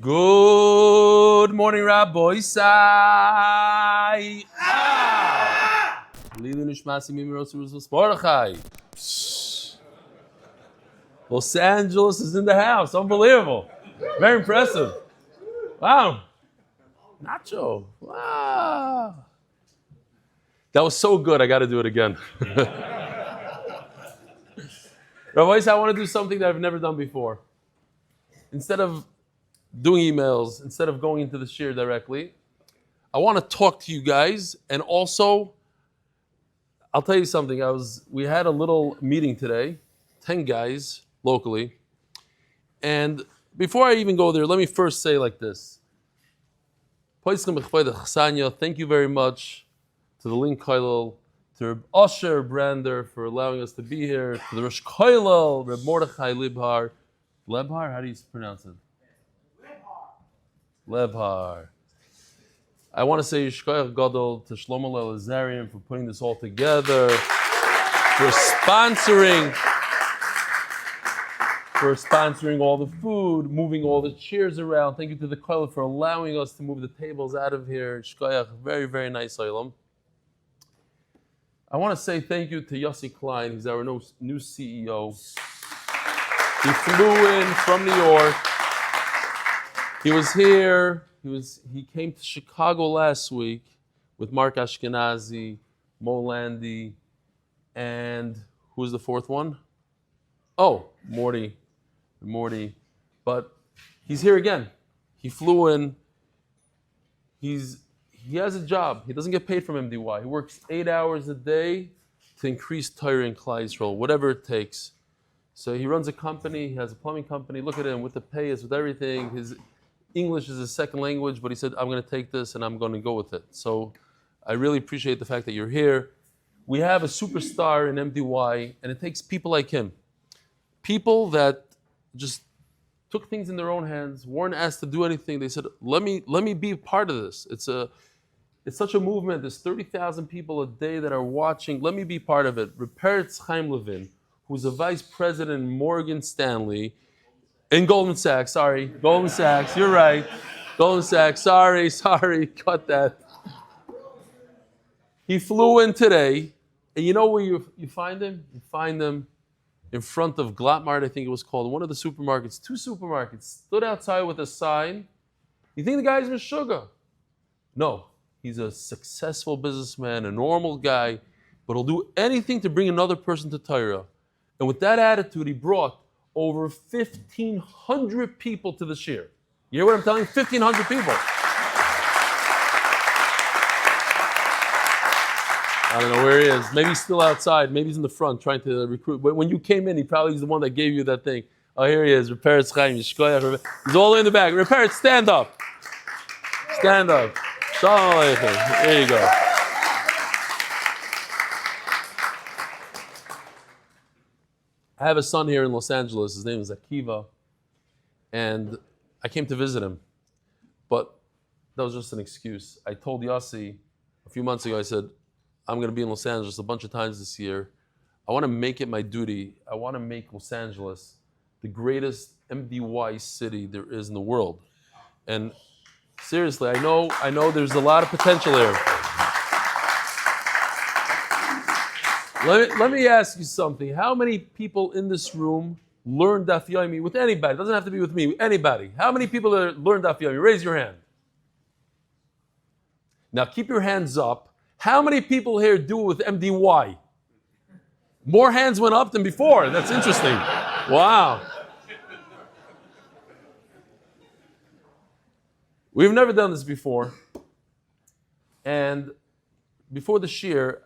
Good morning, Rabbi Sai. לעילוי נשמasi mimiros Sporachai. Los Angeles is in the house. Unbelievable. Very impressive. Wow. Nacho. Wow. That was so good. I got to do it again. Rabbi Sai, I want to do something that I've never done before. Instead of doing emails, instead of going into the shir directly, I want to talk to you guys, and also, I'll tell you something. We had a little meeting today, 10 guys locally, and before I even go there, let me first say like this. Thank you very much to the Link Koilel, to Reb Asher Brander for allowing us to be here, to the Rosh Koilel, Reb Mordechai Libhar. Lebhar? How do you pronounce it? Lebhar. I want to say Yishkoyach Gadol to Shlomo Lelazarian for putting this all together, for sponsoring all the food, moving all the chairs around. Thank you to the Koilel for allowing us to move the tables out of here. Yishkoyach, very, very nice Olam. I want to say thank you to Yossi Klein. He's our new CEO. He flew in from New York. He was here. He came to Chicago last week with Mark Ashkenazi, Mo Landy, and who was the fourth one? Oh, Morty. But he's here again. He flew in. He has a job. He doesn't get paid from MDY. He works 8 hours a day to increase Torah in Klal Yisrael, whatever it takes. So he runs a company. He has a plumbing company. Look at him with the payas, with everything. His English is his second language, but he said, I'm going to take this and I'm going to go with it. So I really appreciate the fact that you're here. We have a superstar in MDY, and it takes people like him. People that just took things in their own hands, weren't asked to do anything. They said, let me be part of this. It's such a movement. There's 30,000 people a day that are watching. Let me be part of it. Reperetz Chaim Levin, who's a vice president in Morgan Stanley, in Goldman Sachs, you're right. Goldman Sachs, sorry, cut that. He flew in today, and you know where you find him? You find him in front of Glattmart, I think it was called, one of the supermarkets, 2 supermarkets, stood outside with a sign. You think the guy's Meshuggah? No, he's a successful businessman, a normal guy, but he'll do anything to bring another person to Torah. And with that attitude, he brought over 1,500 people to the shir. You hear what I'm telling you? 1,500 people. I don't know where he is. Maybe he's still outside. Maybe he's in the front trying to recruit. But when you came in, he probably was the one that gave you that thing. Oh, here he is. Reperetz Chaim. He's all in the back. Reperetz, stand up. Stand up. Shalom Aleichem. There you go. I have a son here in Los Angeles. His name is Akiva. And I came to visit him. But that was just an excuse. I told Yossi a few months ago, I said, I'm going to be in Los Angeles a bunch of times this year. I want to make it my duty. I want to make Los Angeles the greatest MDY city there is in the world. And seriously, I know there's a lot of potential here. Let me ask you something. How many people in this room learn Daf Yomi with anybody? It doesn't have to be with me, anybody. How many people learn Daf Yomi? Raise your hand. Now keep your hands up. How many people here do it with MDY? More hands went up than before. That's interesting. Wow. We've never done this before. And before the shir,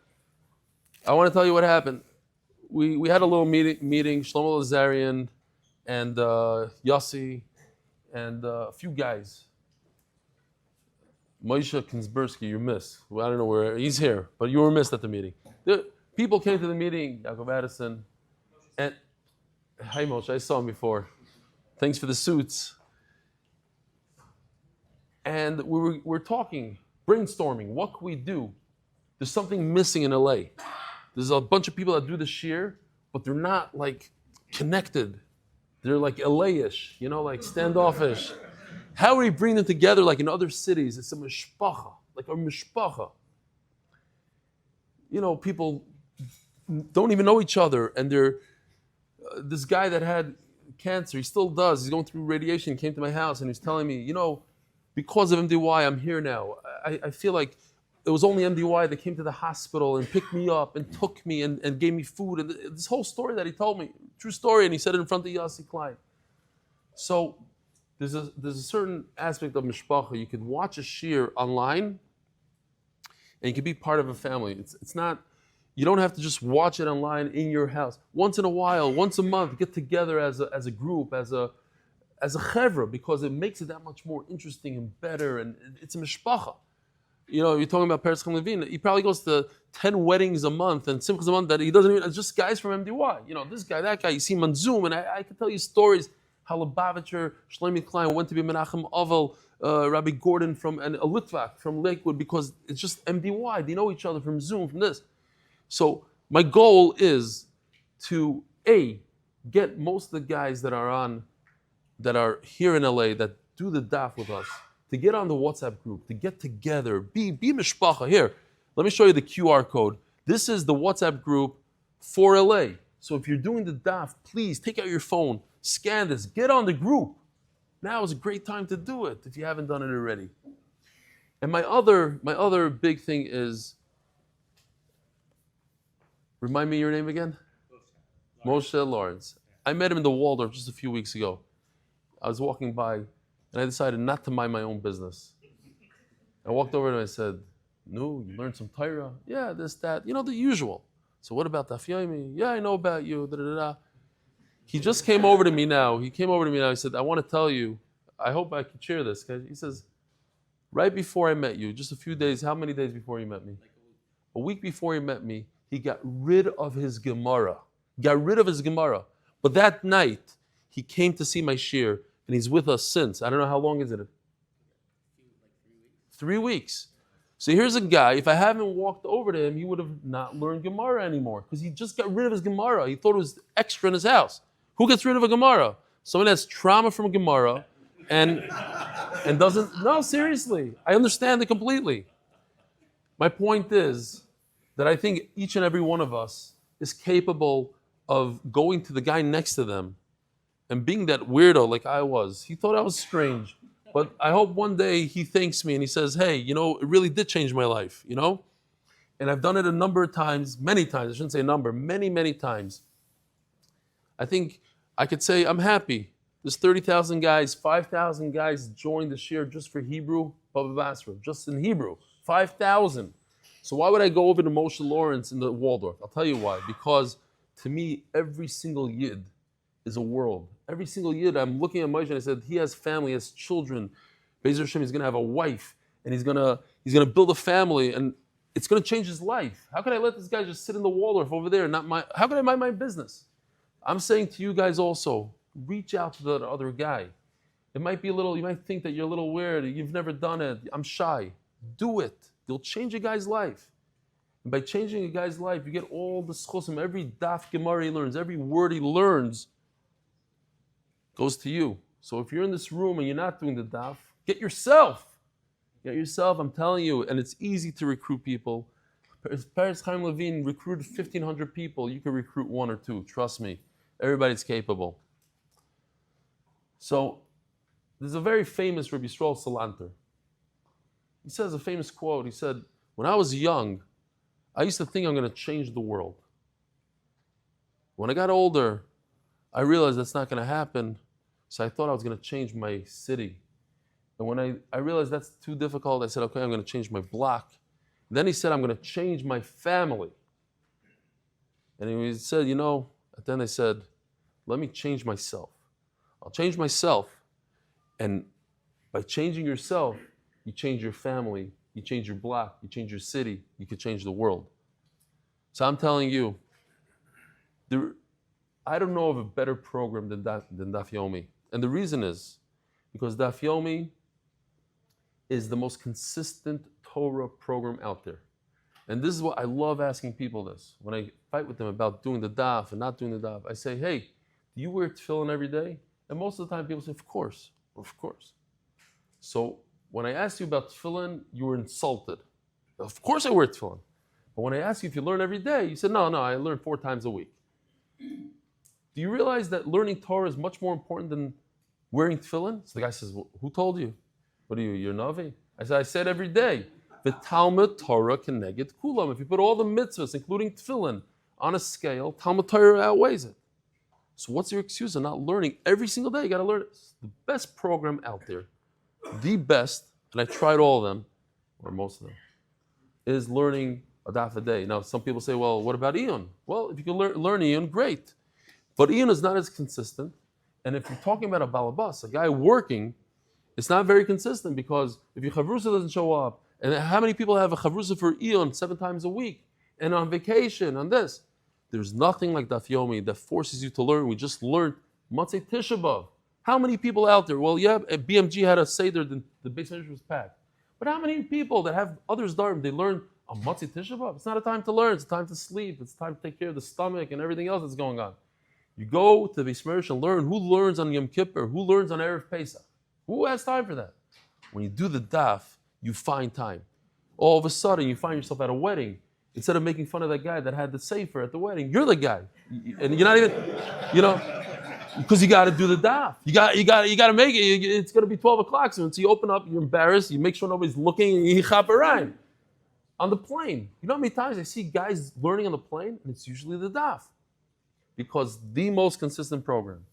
I want to tell you what happened. We had a little meeting, Shlomo Lazarian and Yossi and a few guys. Moshe Kinsbursky, you missed. Well, I don't know where, he's here, but you were missed at the meeting. The people came to the meeting, Jacob Addison, and hi Moshe, I saw him before. Thanks for the suits. And we were talking, brainstorming, what can we do? There's something missing in LA. There's a bunch of people that do the shir, but they're not like connected. They're like LA-ish, like standoffish. How would he bring them together like in other cities? It's a mishpacha, like a mishpacha. People don't even know each other, and they're this guy that had cancer, he still does. He's going through radiation. He came to my house and he's telling me, because of MDY, I'm here now. I feel like it was only MDY that came to the hospital and picked me up and took me and gave me food. And this whole story that he told me, true story, and he said it in front of Yossi Klein. So there's a certain aspect of mishpacha. You could watch a shiur online, and you can be part of a family. It's not, you don't have to just watch it online in your house. Once in a while, once a month, get together as a group, as a chevra, because it makes it that much more interesting and better, and it's a mishpacha. You're talking about Peretz Chaim Levine. He probably goes to 10 weddings a month and simchas a month that he doesn't even, it's just guys from MDY. This guy, that guy, you see him on Zoom, and I can tell you stories how Lubavitcher, Shlomi Klein went to be Menachem Ovel, Rabbi Gordon and a Litvak from Lakewood, because it's just MDY. They know each other from Zoom, from this. So my goal is to get most of the guys that are here in LA that do the daf with us, to get on the WhatsApp group, to get together, be mishpacha. Here, let me show you the QR code. This is the WhatsApp group for LA. So if you're doing the daf, please take out your phone, scan this, get on the group. Now is a great time to do it if you haven't done it already. And my other big thing is, remind me your name again? Moshe Lawrence. I met him in the Waldorf just a few weeks ago. I was walking by, and I decided not to mind my own business. I walked over and I said, "No, you learned some Torah? Yeah, this, that, the usual. So what about Daf Yomi? Yeah, I know about you. Da, da, da." He just came over to me now. He said, "I want to tell you, I hope I can share this." He says, right before I met you, just a few days, how many days before you met me? A week before he met me, he got rid of his Gemara. But that night, he came to see my shiur, and he's with us since. I don't know how long is it? 3 weeks. So here's a guy, if I haven't walked over to him, he would have not learned Gemara anymore, because he just got rid of his Gemara. He thought it was extra in his house. Who gets rid of a Gemara? Someone has trauma from Gemara and doesn't, no, seriously. I understand it completely. My point is that I think each and every one of us is capable of going to the guy next to them and being that weirdo like I was. He thought I was strange. But I hope one day he thanks me and he says, "Hey, it really did change my life, And I've done it a number of times, many times. I shouldn't say number, many, many times. I think I could say I'm happy. There's 30,000 guys, 5,000 guys joined this year just for Hebrew, Bava Basra, just in Hebrew, 5,000. So why would I go over to Moshe Lawrence in the Waldorf? I'll tell you why. Because to me, every single Yid is a world. Every single Yid, I'm looking at Moshe and I said, he has family, he has children. Be'ezer Hashem, he's going to have a wife, and he's going to build a family, and it's going to change his life. How can I let this guy just sit in the Waldorf over there? How can I mind my business? I'm saying to you guys also, reach out to the other guy. It might be you might think that you're a little weird, you've never done it, I'm shy. Do it. You'll change a guy's life. And by changing a guy's life, you get all the schusim, every daf Gemara he learns, every word he learns goes to you. So if you're in this room and you're not doing the daf, get yourself. I'm telling you, and it's easy to recruit people. Peretz Chaim Levine recruited 1,500 people. You can recruit 1 or 2, trust me. Everybody's capable. So there's a very famous Rabbi Yisrael Salanter. He says a famous quote. He said, "When I was young, I used to think I'm going to change the world. When I got older, I realized that's not going to happen, so I thought I was going to change my city. And when I realized that's too difficult, I said, okay, I'm going to change my block. And then he said, I'm going to change my family. And he said, at the end I said, let me change myself. I'll change myself. And by changing yourself, you change your family, you change your block, you change your city, you could change the world. So I'm telling you, I don't know of a better program than Daf Yomi. And the reason is because Daf Yomi is the most consistent Torah program out there. And this is what I love asking people this. When I fight with them about doing the daf and not doing the daf, I say, hey, do you wear tefillin every day? And most of the time people say, of course. So when I asked you about tefillin, you were insulted. Of course I wear tefillin. But when I asked you if you learn every day, you said, no, I learn 4 times a week. Do you realize that learning Torah is much more important than wearing tefillin? So the guy says, well, who told you? What are you, you're Navi? I said every day. The Talmud Torah keneged kulam. If you put all the mitzvahs, including tefillin, on a scale, Talmud Torah outweighs it. So what's your excuse of not learning every single day? You got to learn it. It's the best program out there, the best, and I tried all of them, or most of them, is learning a daf a day. Now, some people say, well, what about Eon? Well, if you can learn Eon, great. But Eon is not as consistent. And if you're talking about a Bava Basra, a guy working, it's not very consistent because if your chavrusa doesn't show up, and how many people have a chavrusa for Eon 7 times a week, and on vacation, on this? There's nothing like Daf Yomi that forces you to learn. We just learned Matzei Tisha B'Av. How many people out there? Well, yeah, BMG had a Seder, the base measure was packed. But how many people that have others Dharm, they learn on Matzei Tisha B'Av? It's not a time to learn, it's a time to sleep, it's time to take care of the stomach and everything else that's going on. You go to the base measure and learn. Who learns on Yom Kippur? Who learns on Erev Pesach? Who has time for that? When you do the daf, you find time. All of a sudden, you find yourself at a wedding. Instead of making fun of that guy that had the sefer at the wedding, you're the guy, and you're not even, because you got to do the daf. You got to make it. It's going to be 12 o'clock soon. So you open up, you're embarrassed. You make sure nobody's looking, and you chap around on the plane. You know how many times I see guys learning on the plane, and it's usually the daf, because the most consistent program.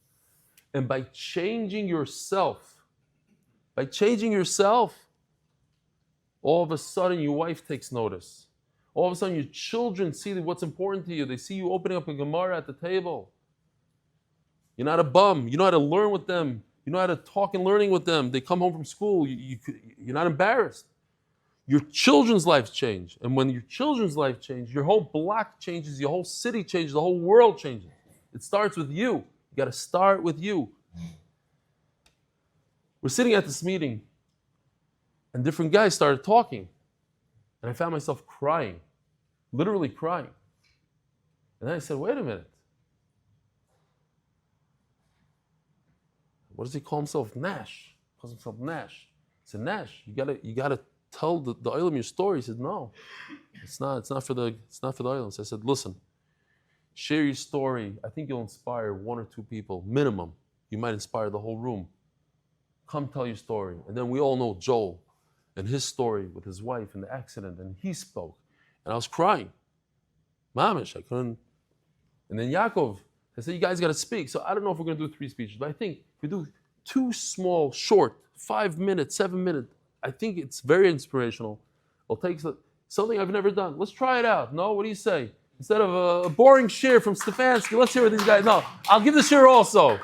And by changing yourself, all of a sudden your wife takes notice. All of a sudden your children see what's important to you. They see you opening up a Gemara at the table. You're not a bum. You know how to learn with them. You know how to talk and learning with them. They come home from school. You're not embarrassed. Your children's lives change. And when your children's life changes, your whole block changes, your whole city changes, the whole world changes. It starts with you. You got to start with you. We're sitting at this meeting, and different guys started talking. And I found myself crying, literally crying. And then I said, wait a minute. What does he call himself? Nash. He calls himself Nash. I said, Nash, you gotta tell the Olam your story. He said, no, it's not for the Olam. So I said, listen, share your story. I think you'll inspire 1 or 2 people, minimum. You might inspire the whole room. Come tell your story. And then we all know Joel and his story with his wife and the accident, and he spoke. And I was crying. Mamish, I couldn't. And then Yaakov, I said, you guys got to speak. So I don't know if we're going to do 3 speeches, but I think if we do 2 small, short, 5 minutes, 7 minutes, I think it's very inspirational. It'll take something I've never done. Let's try it out. No, what do you say? Instead of a boring shir from Stefansky, let's hear what these guys. No, I'll give the shir also.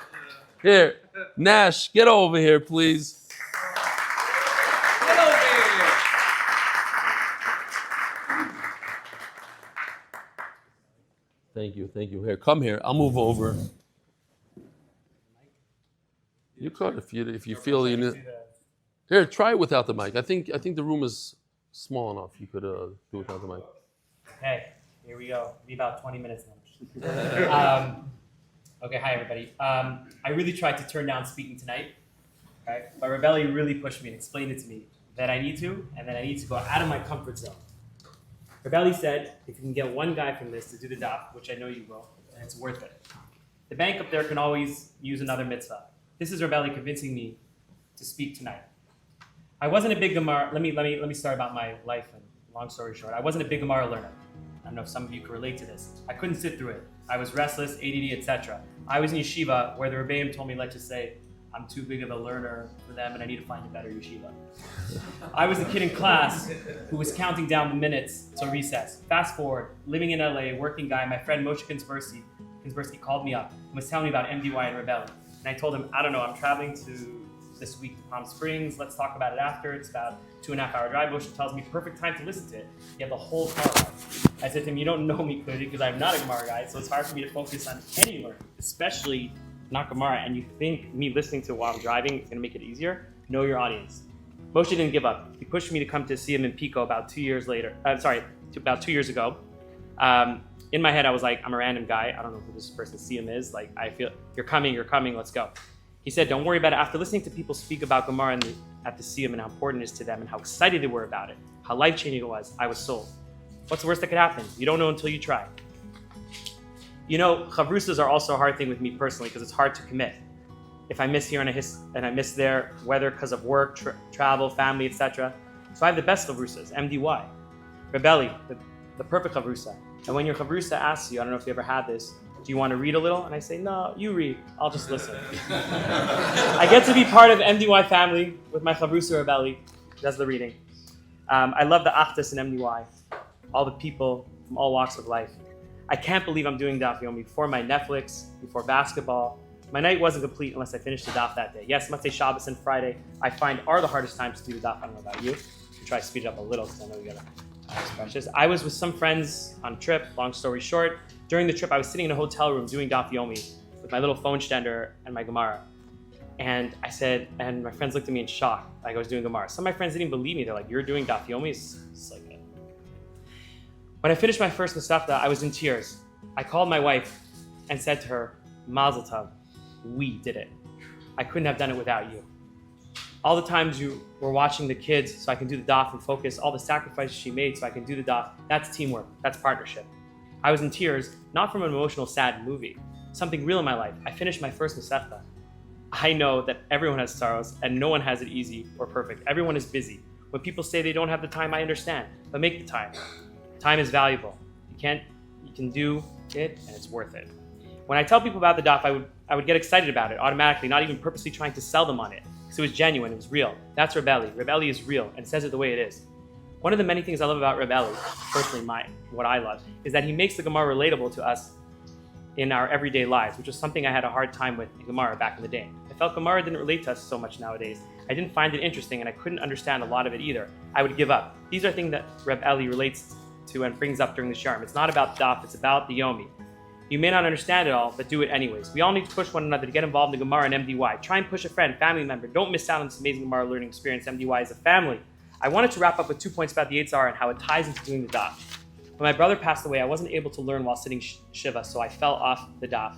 Here, Nash, get over here, please. Get over here. Thank you. Here, come here. I'll move over. You could if you feel you need. Here, try it without the mic. I think the room is small enough. You could do it without the mic. Okay, here we go. Be about 20 minutes now. Okay, hi everybody. I really tried to turn down speaking tonight, right? But Rebelli really pushed me and explained it to me that I need to, and that I need to go out of my comfort zone. Rebelli said, if you can get one guy from this to do the daf, which I know you will, then it's worth it. The bank up there can always use another mitzvah. This is Rebelli convincing me to speak tonight. I wasn't a big Gemara. Let me start about my life. And long story short, I wasn't a big Gemara learner. I don't know if some of you can relate to this. I couldn't sit through it. I was restless, ADD, etc. I was in yeshiva where the Rebbeim told me, let's just say, I'm too big of a learner for them and I need to find a better yeshiva. I was the kid in class who was counting down the minutes till recess. Fast forward, living in LA, working guy, my friend Moshe Kinsbursky called me up and was telling me about MDY and Rebelli. And I told him, I don't know, I'm traveling to this week to Palm Springs. Let's talk about it after. It's about 2.5 hour drive. Moshe tells me perfect time to listen to it. You have the whole car ride. I said to him, you don't know me clearly because I'm not a Gemara guy, so it's hard for me to focus on any learning, especially not Gemara. And you think me listening to while I'm driving is going to make it easier? Know your audience. Moshe didn't give up. He pushed me to come to see him in Pico about 2 years later. About 2 years ago. In my head, I was like, I'm a random guy. I don't know who this person Siyam is. Like, I feel, you're coming, let's go. He said, don't worry about it. After listening to people speak about Gemara in at the siyum and how important it is to them and how excited they were about it, how life-changing it was, I was sold. What's the worst that could happen? You don't know until you try. You know, chavrusas are also a hard thing with me personally because it's hard to commit. If I miss here and I miss there, whether because of work, travel, family, etc. So I have the best chavrusas, MDY. Rebelli, the perfect chavrusa. And when your chavrusa asks you, I don't know if you ever had this, do you want to read a little? And I say, no, you read. I'll just listen. I get to be part of MDY family with my chavrusa Rebelli. That's the reading. I love the achdus in MDY. All the people from all walks of life. I can't believe I'm doing Daf Yomi before my Netflix, before basketball. My night wasn't complete unless I finished the Daf that day. Yes, Motzei Shabbos and Friday I find are the hardest times to do the Daf. I don't know about you. I'll try to speed it up a little because I know you gotta precious. I was with some friends on a trip, long story short. During the trip, I was sitting in a hotel room doing Daf Yomi with my little phone stender and my Gemara. And I said, and my friends looked at me in shock, like I was doing Gemara. Some of my friends didn't even believe me. They're like, you're doing Daf Yomi? It's like that. When I finished my first Masechta, I was in tears. I called my wife and said to her, Mazel Tov, we did it. I couldn't have done it without you. All the times you were watching the kids so I can do the daf and focus, all the sacrifices she made so I can do the daf, that's teamwork, that's partnership. I was in tears, not from an emotional, sad movie, something real in my life. I finished my first Masechta. I know that everyone has sorrows and no one has it easy or perfect. Everyone is busy. When people say they don't have the time, I understand, but make the time. Time is valuable. You can do it and it's worth it. When I tell people about the daf, I would get excited about it automatically, not even purposely trying to sell them on it. Because it was genuine, it was real. That's Rebelli. Rebelli is real and says it the way it is. One of the many things I love about Rebelli, personally what I love, is that he makes the Gemara relatable to us in our everyday lives, which was something I had a hard time with in Gemara back in the day. I felt Gemara didn't relate to us so much nowadays. I didn't find it interesting and I couldn't understand a lot of it either. I would give up. These are things that Rebelli relates to and brings up during the Shiurim. It's not about daf, it's about the Yomi. You may not understand it all, but do it anyways. We all need to push one another to get involved in Gemara and MDY. Try and push a friend, family member. Don't miss out on this amazing Gemara learning experience. MDY is a family. I wanted to wrap up with 2 points about the Yetzer Hara and how it ties into doing the daf. When my brother passed away, I wasn't able to learn while sitting Shiva, so I fell off the daf.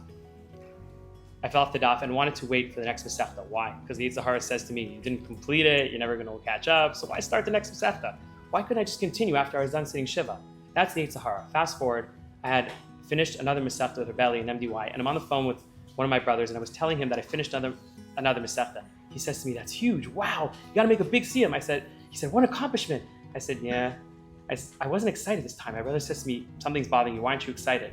And wanted to wait for the next Masechta. Why? Because the Yetzer Hara says to me, you didn't complete it, you're never going to catch up, so why start the next Masechta? Why couldn't I just continue after I was done sitting Shiva? That's the Yetzer Hara. Fast forward, I had finished another Masechta with Rebelli and MDY, and I'm on the phone with one of my brothers, and I was telling him that I finished another Masechta. He says to me, that's huge, wow, you gotta make a big siyum. He said, what accomplishment? I said, yeah. I wasn't excited this time. My brother says to me, something's bothering you, why aren't you excited?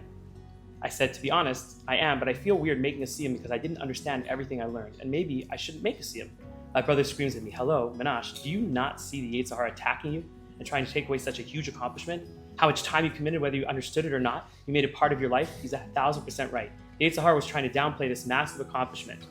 I said, to be honest, I am, but I feel weird making a siyum because I didn't understand everything I learned, and maybe I shouldn't make a siyum. My brother screams at me, hello, Minash, do you not see the Yetzer Hara attacking you and trying to take away such a huge accomplishment? How much time you committed, whether you understood it or not, you made it part of your life. He's 1,000% right. The Yetzer Hara was trying to downplay this massive accomplishment.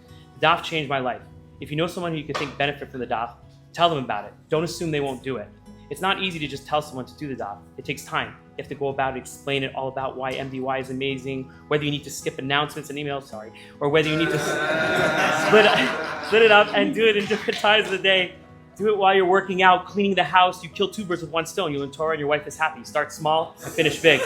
The daf changed my life. If you know someone who you can think benefit from the daf, tell them about it. Don't assume they won't do it. It's not easy to just tell someone to do the daf. It takes time. You have to go about it, explain it all about why MDY is amazing, whether you need to skip announcements and emails, or whether you need to split it up and do it in different times of the day. Do it while you're working out, cleaning the house. You kill 2 birds with 1 stone. You learn Torah and your wife is happy. Start small and finish big.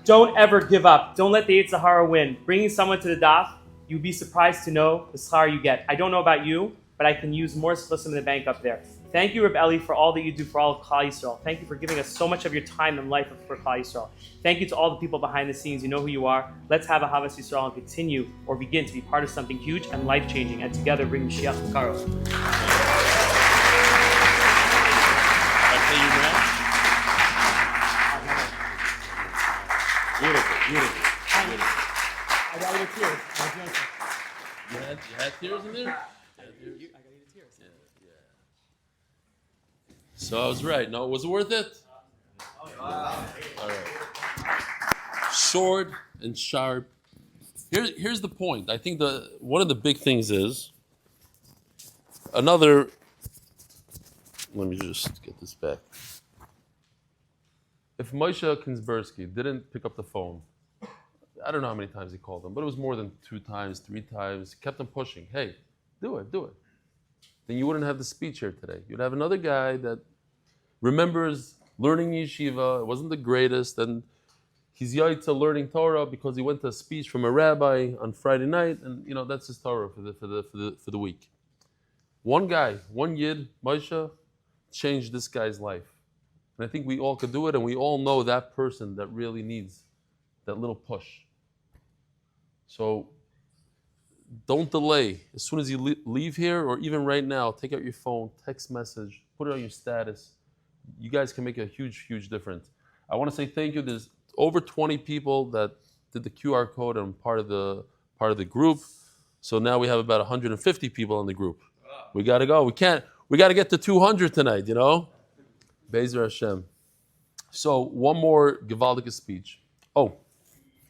Don't ever give up. Don't let the Yetzer Hara win. Bringing someone to the daf, you'd be surprised to know the schar you get. I don't know about you, but I can use more slisim in the bank up there. Thank you, Reb Eli, for all that you do for all of Klal Yisrael. Thank you for giving us so much of your time and life for Klal Yisrael. Thank you to all the people behind the scenes. You know who you are. Let's have a Havas Yisrael and continue or begin to be part of something huge and life-changing, and together bring Mashiach V'Karo. Beautiful. I got you tears. You had tears in there? I got you tears. Yeah. So I was right. No, was it worth it? All right. Short and sharp. Here's the point. I think one of the big things is another. Let me just get this back. If Moshe Kinsbursky didn't pick up the phone, I don't know how many times he called him, but it was more than 2 times, 3 times. He kept on pushing. Hey, do it. Then you wouldn't have the speech here today. You'd have another guy that remembers learning yeshiva. It wasn't the greatest, and he's yaitza learning Torah because he went to a speech from a rabbi on Friday night, and that's his Torah for the week. One guy, one Yid, Moshe, changed this guy's life. And I think we all could do it, and we all know that person that really needs that little push. So don't delay. As soon as you leave here, or even right now, take out your phone, text message, put it on your status. You guys can make a huge, huge difference. I want to say thank you. There's over 20 people that did the QR code and part of the group. So now we have about 150 people in the group. We got to go. We got to get to 200 tonight, you know? Be'ezer Hashem. So one more Gewaldige speech. Oh,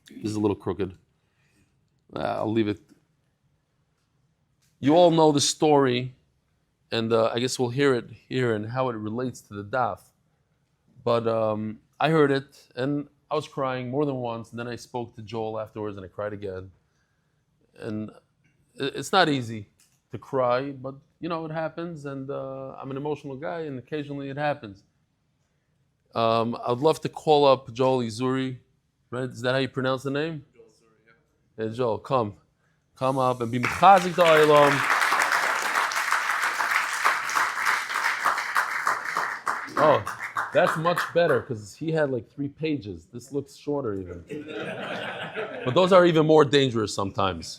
this is a little crooked. I'll leave it. You all know the story, and I guess we'll hear it here and how it relates to the daf. But I heard it, and I was crying more than once, and then I spoke to Joel afterwards, and I cried again. And it's not easy to cry, but you know, it happens, and I'm an emotional guy, and occasionally it happens. I'd love to call up Joel Izuri, right? Is that how you pronounce the name? Joel Izuri, yeah. Yeah, Joel, come up and be mechazik to Olam. Oh, that's much better because he had like 3 pages. This looks shorter even. But those are even more dangerous sometimes.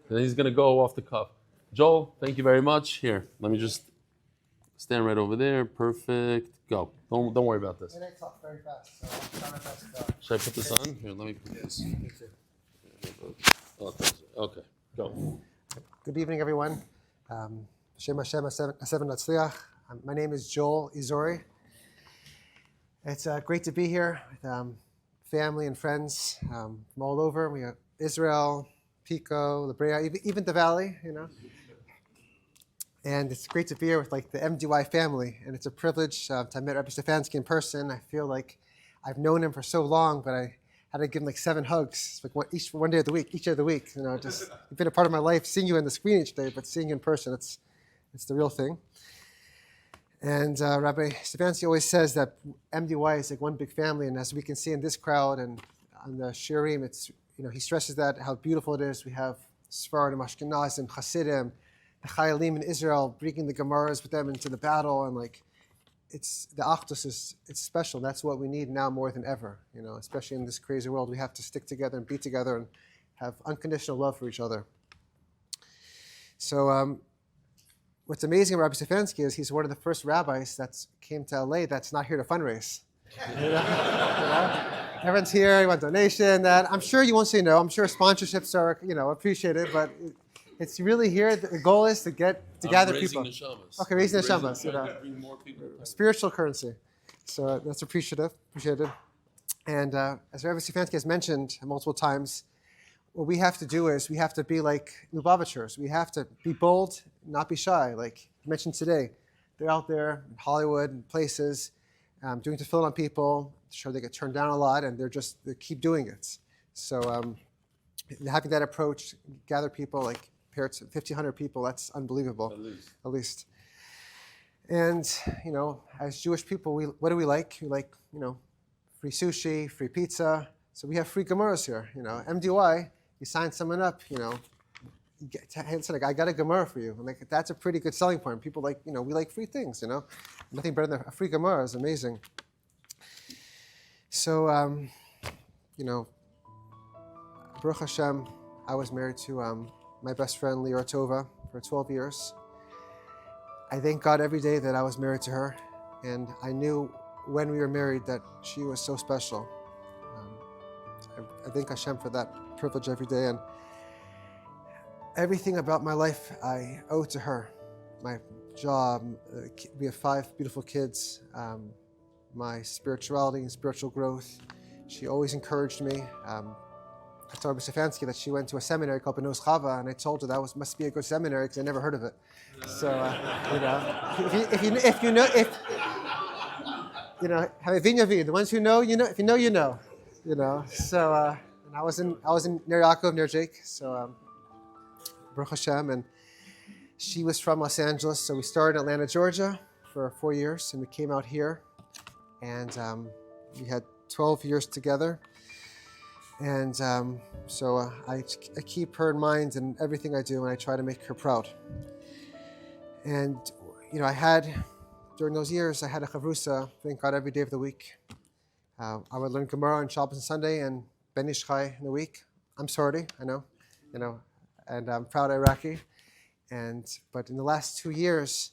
And he's going to go off the cuff. Joel, thank you very much. Here, let me just stand right over there. Perfect. Go. Don't worry about this. And I talk very fast, so I'm trying my best to... Should I put this on? Here, let me put this. Okay, go. Good evening, everyone. Shem Hashem Aseven Natzliach. My name is Joel Izuri. It's great to be here with family and friends from all over. We have Israel, Pico, La Brea, even the Valley, you know. And it's great to be here with like the MDY family, and it's a privilege to meet Rabbi Stefansky in person. I feel like I've known him for so long, but I had to give him like 7 hugs, like one day of the week, each day of the week. You know, just you've been a part of my life, seeing you on the screen each day, but seeing you in person, it's the real thing. And Rabbi Stefansky always says that MDY is like one big family, and as we can see in this crowd and on the Shiurim, it's, you know, he stresses that how beautiful it is. We have Sephardim, Ashkenazim, Hasidim, the Chayalim in Israel, bringing the Gemaras with them into the battle, and like, it's the Achdus it's special. That's what we need now more than ever. You know, especially in this crazy world, we have to stick together and be together and have unconditional love for each other. So, what's amazing about Rabbi Stefansky is he's one of the first rabbis that came to LA that's not here to fundraise. You know? Everyone's here, you want donation, that. I'm sure you won't say no. I'm sure sponsorships are, you know, appreciated, but it's really here. The goal is to gather people. Neshamas. Okay, raising neshamas. You know, bring more people. Spiritual currency. So that's appreciated. And as Rabbi Stefansky has mentioned multiple times, what we have to do is we have to be like Lubavitchers. We have to be bold, not be shy. Like you mentioned today, they're out there in Hollywood and places doing tefillin on people. Sure, they get turned down a lot, and they keep doing it. So having that approach, gather people like 1,500 people, that's unbelievable. At least. And, you know, as Jewish people, what do we like? We like, you know, free sushi, free pizza. So we have free Gemaras here. You know, MDY, you sign someone up, you know, it's like, I got a Gemara for you. And like, that's a pretty good selling point. People like, you know, we like free things, you know. Nothing better than a free Gemara is amazing. So, you know, Baruch Hashem, I was married to my best friend, Lior Tova, for 12 years. I thank God every day that I was married to her, and I knew when we were married that she was so special. I thank Hashem for that privilege every day, and everything about my life I owe to her. My job, we have 5 beautiful kids, my spirituality and spiritual growth. She always encouraged me. I told Rabbi Stefansky that she went to a seminary called Benos Chava, and I told her that must be a good seminary because I never heard of it. So, you know, if you know, have Binyomin, the ones who know, you know. If you know, you know. You know. So, and I was in near Yaakov, near Jake. So, Baruch Hashem, and she was from Los Angeles. So we started in Atlanta, Georgia, for 4 years, and we came out here, and we had 12 years together. And so I keep her in mind in everything I do, and I try to make her proud. And, during those years, I had a chavrusa, thank God, every day of the week. I would learn Gemara on Shabbos and Sunday and Ben Ish Chai in the week. I'm sorry, I know, and I'm proud Iraqi. But in the last 2 years,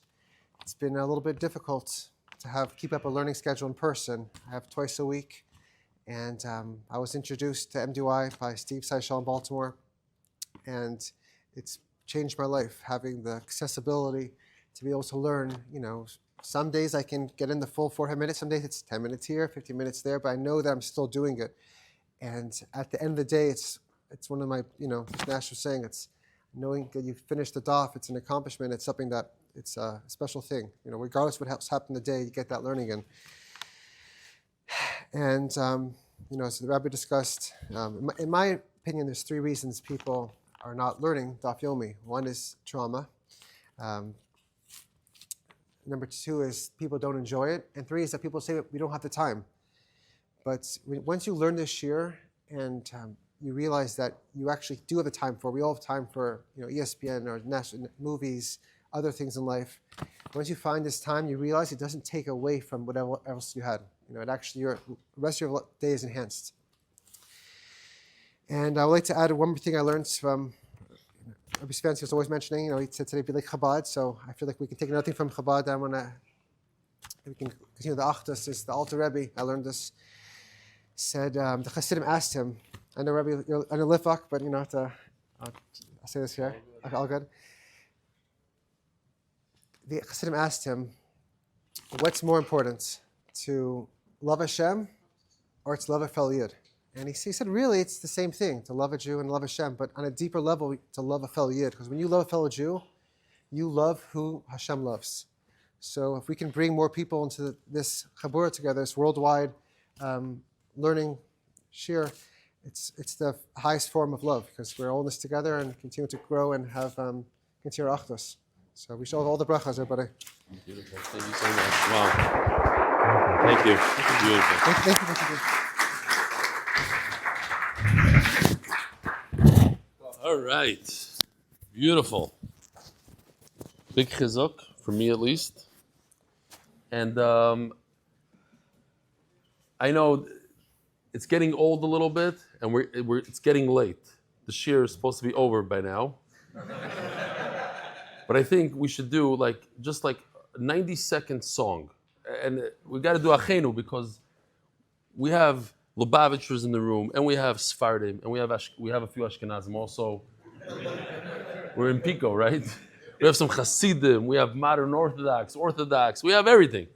it's been a little bit difficult to keep up a learning schedule in person. I have twice a week, and I was introduced to MDY by Steve Seichel in Baltimore, and it's changed my life, having the accessibility to be able to learn. Some days I can get in the full 400 minutes, some days it's 10 minutes here, 15 minutes there, but I know that I'm still doing it. And at the end of the day, it's one of my, Nash was saying, it's knowing that you finished the daf, it's an accomplishment, it's something that, it's a special thing. Regardless of what happened the day, you get that learning in. And, so the Rabbi discussed, in my opinion, there's 3 reasons people are not learning Daf Yomi. One is trauma. Number 2 is people don't enjoy it. And 3 is that people say we don't have the time. But once you learn this year and you realize that you actually do have the time we all have time for ESPN or national movies, other things in life. Once you find this time, you realize it doesn't take away from whatever else you had. It actually, the rest of your day is enhanced. And I would like to add one more thing I learned from Rabbi Stefansky was always mentioning, he said today be like Chabad, so I feel like we can take another thing from Chabad. We can continue the Achdus. Is the Alter Rebbe, I learned this, said, the Chassidim asked him, I know Rebbe, you're on a Lifak, but I'll say this here, okay, all good. The Chassidim asked him, what's more important, to love Hashem or to love a fellow Yid? And he said, really, it's the same thing, to love a Jew and love Hashem, but on a deeper level, to love a fellow Yid. Because when you love a fellow Jew, you love who Hashem loves. So if we can bring more people into this chabura together, this worldwide learning shir, it's the highest form of love, because we're all in this together and continue to grow and have continue our achdus. So we should have all the brachas, everybody. Beautiful. Thank you so much. Wow. Thank you. Beautiful. Thank you for what you did. All right. Beautiful. Big chizuk, for me at least. And I know it's getting old a little bit, and it's getting late. The shir is supposed to be over by now. But I think we should do just a 90-second song. And we got to do Achenu because we have Lubavitchers in the room, and we have Sfardim, and we have a few Ashkenazim also. We're in Pico, right? We have some Hasidim, we have modern Orthodox, we have everything.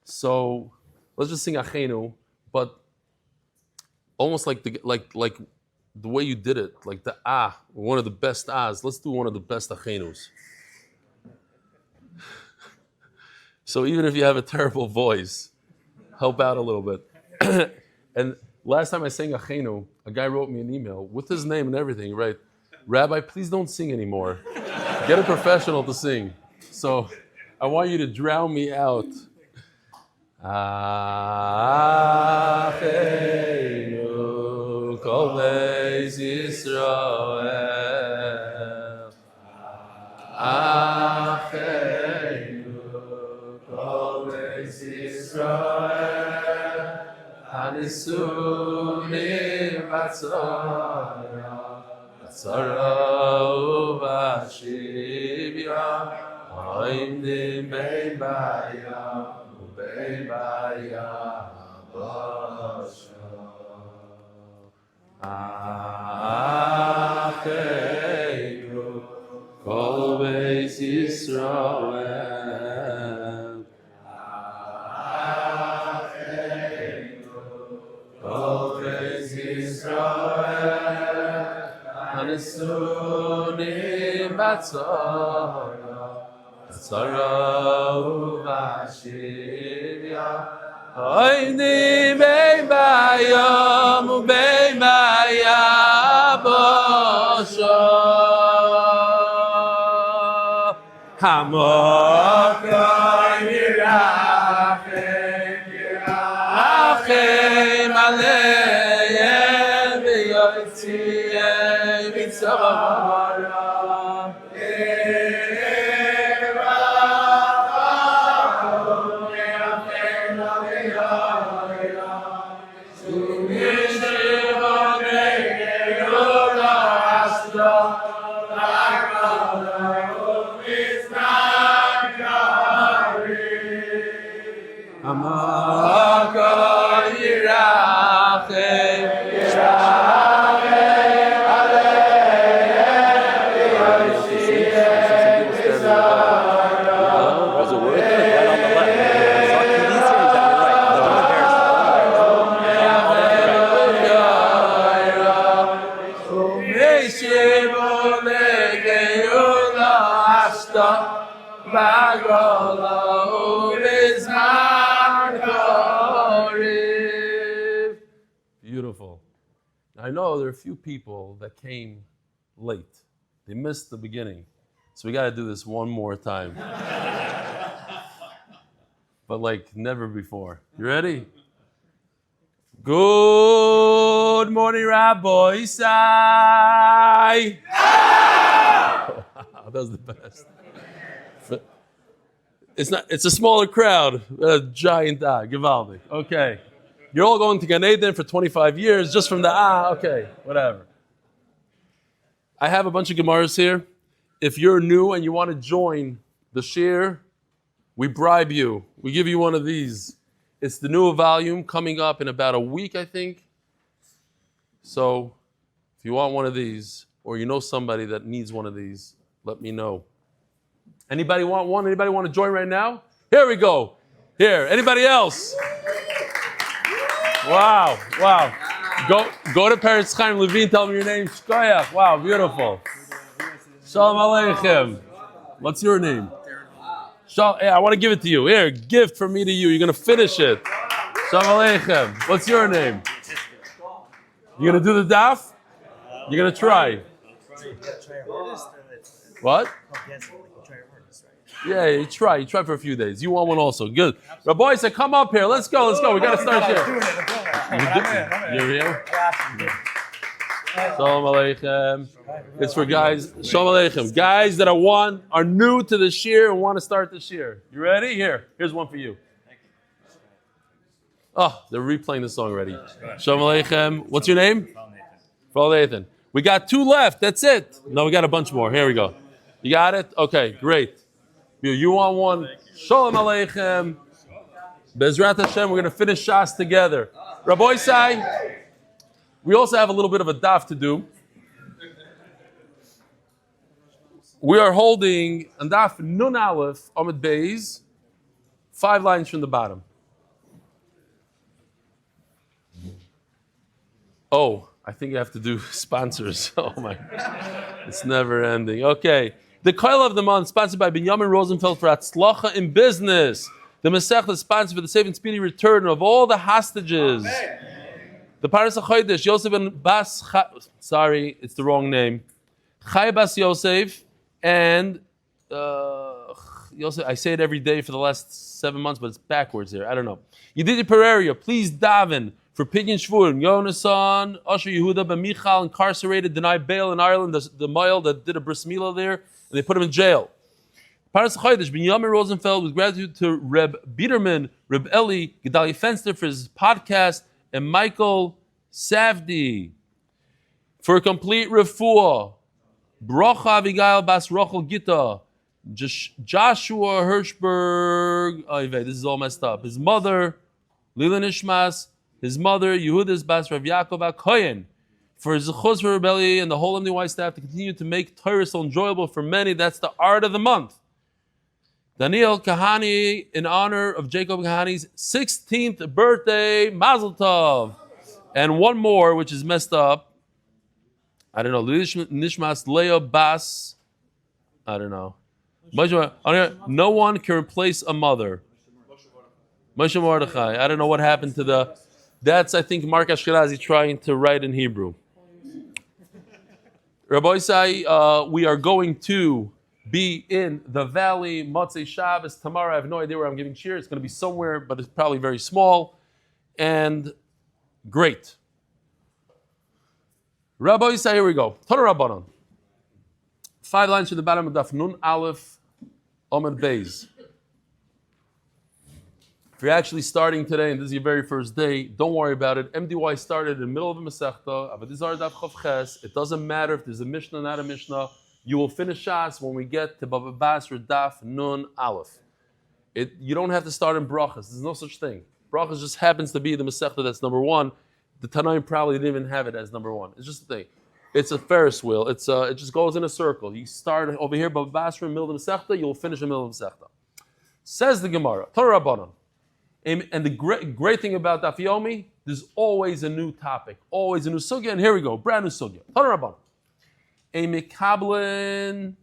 So let's just sing Achenu, but almost like the way you did it, like the one of the best ahs. Let's do one of the best Achenus. So even if you have a terrible voice, help out a little bit. And last time I sang Achenu, a guy wrote me an email with his name and everything, right? Rabbi, please don't sing anymore. Get a professional to sing. So I want you to drown me out. Achenu kol beis Yisrael. Achenu kol beis Yisrael. Hanisunim batzara, batzara uvashivya, oimdim bein bayam, ubein bayam bashar. Achenu kol beis Yisrael. Hanisunim batzara, batzara uvashivya, oimdim bein bayam, ubein bayam bashar. Hamokai mirachem, mirachem aleichem v'yotziem mitzvara, shivu legeula ashta bagola ubizman koriv. Beautiful. I know there are a few people that came late. They missed the beginning. So we got to do this one more time. But like never before. You ready? Good morning, Rabbi Isai. That was the best. It's a smaller crowd. A giant Givaldi. Okay. You're all going to Gan Eden for 25 years just from the okay, whatever. I have a bunch of Gemaras here. If you're new and you want to join the shir, we bribe you. We give you one of these. It's the new volume coming up in about a week, I think. So if you want one of these, or you know somebody that needs one of these, let me know. Anybody want one? Anybody want to join right now? Here we go. Here. Anybody else? Wow. Go to Paris Chaim Levine, tell me your name. Shkoyach. Wow, beautiful. Shalom Aleichem. What's your name? I want to give it to you. Here, gift from me to you. You're going to finish it. Shalom Aleichem. What's your name? You're going to do the daf? You're going to try? What? Yeah, you try. You try for a few days. You want one also. Good. Rabbi said, come up here. Let's go. We got to start here. You're here? Shalom Aleichem. It's for guys. Shalom Aleichem. Guys that are new to the shir and want to start the shir. You ready? Here's one for you. Oh, they're replaying the song already. Shalom Aleichem. What's your name? Nathan. We got 2 left. That's it. No, we got a bunch more. Here we go. You got it? Okay, great. You want one? Shalom Aleichem. Bezrat Hashem, we're going to finish Shas together. Rabbi Isai, we also have a little bit of a daf to do. We are holding a daf Nun Aleph, Amud Beis, 5 lines from the bottom. Oh, I think you have to do sponsors. Oh my, it's never ending. Okay. The Koil of the month, sponsored by Binyomin Rosenfeld for Atzlacha in business. The Masech is sponsored for the safe and speedy return of all the hostages. The Paras HaChodesh, Yosef and Bas, sorry, it's the wrong name. Chai Bas Yosef and Yosef, I say it every day for the last 7 months, but it's backwards here. I don't know. Yedidya Pereira, please Daven for Pidyon Shvurim, Yonatan, Usher Yehuda, Ben Michael, incarcerated, denied bail in Ireland, the male that did a bris milah there, and they put him in jail. Paras Chodesh, Binyomin Rosenfeld, with gratitude to Reb Biderman, Reb Eli, Gedale Fenster for his podcast, and Michael Safdie for a complete Refuah. Bracha Abigail Bas Rochel Gitta, Joshua Herschberg. Oh, this is all messed up. His mother, Lila Nishmas. His mother, Yehuda's Bas Rav Yaakov HaKohain, for his zechus for rebellion and the whole MDY staff to continue to make Torah so enjoyable for many. That's the art of the month. Daniel Kahane, in honor of Jacob Kahane's 16th birthday, Mazel Tov. And one more, which is messed up. I don't know. Nishmas Leo Bas. I don't know. No one can replace a mother. Moshe Mordechai. I don't know what happened to the... That's, I think, Mark Ashkenazi trying to write in Hebrew. Rabbi Isai, we are going to be in the valley, Motzei Shabbos, tomorrow. I have no idea where I'm giving cheer. It's going to be somewhere, but it's probably very small. And great. Rabbi Isai, here we go. Tana Rabbanon. 5 lines to the bottom of Daf Nun Aleph, Amud Beis. If you're actually starting today and this is your very first day, don't worry about it. MDY started in the middle of a Masechta. Avadizar Daf Chav Ches. It doesn't matter if there's a Mishnah, not a Mishnah. You will finish Shas when we get to Bava Basra Daf Nun Aleph. You don't have to start in Brachas. There's no such thing. Brachas just happens to be the Masechta that's number 1. The Tanaim probably didn't even have it as number 1. It's just a thing. It's a Ferris wheel. It just goes in a circle. You start over here, Bava Basra, in the middle of the Masechta, you'll finish in the middle of the Masechta. Says the Gemara, Torah Rabbanon. And the great thing about Daf Yomi, there's always a new topic, always a new sugya, and here we go, brand new sugya. Tana Rabbanon. a mekablin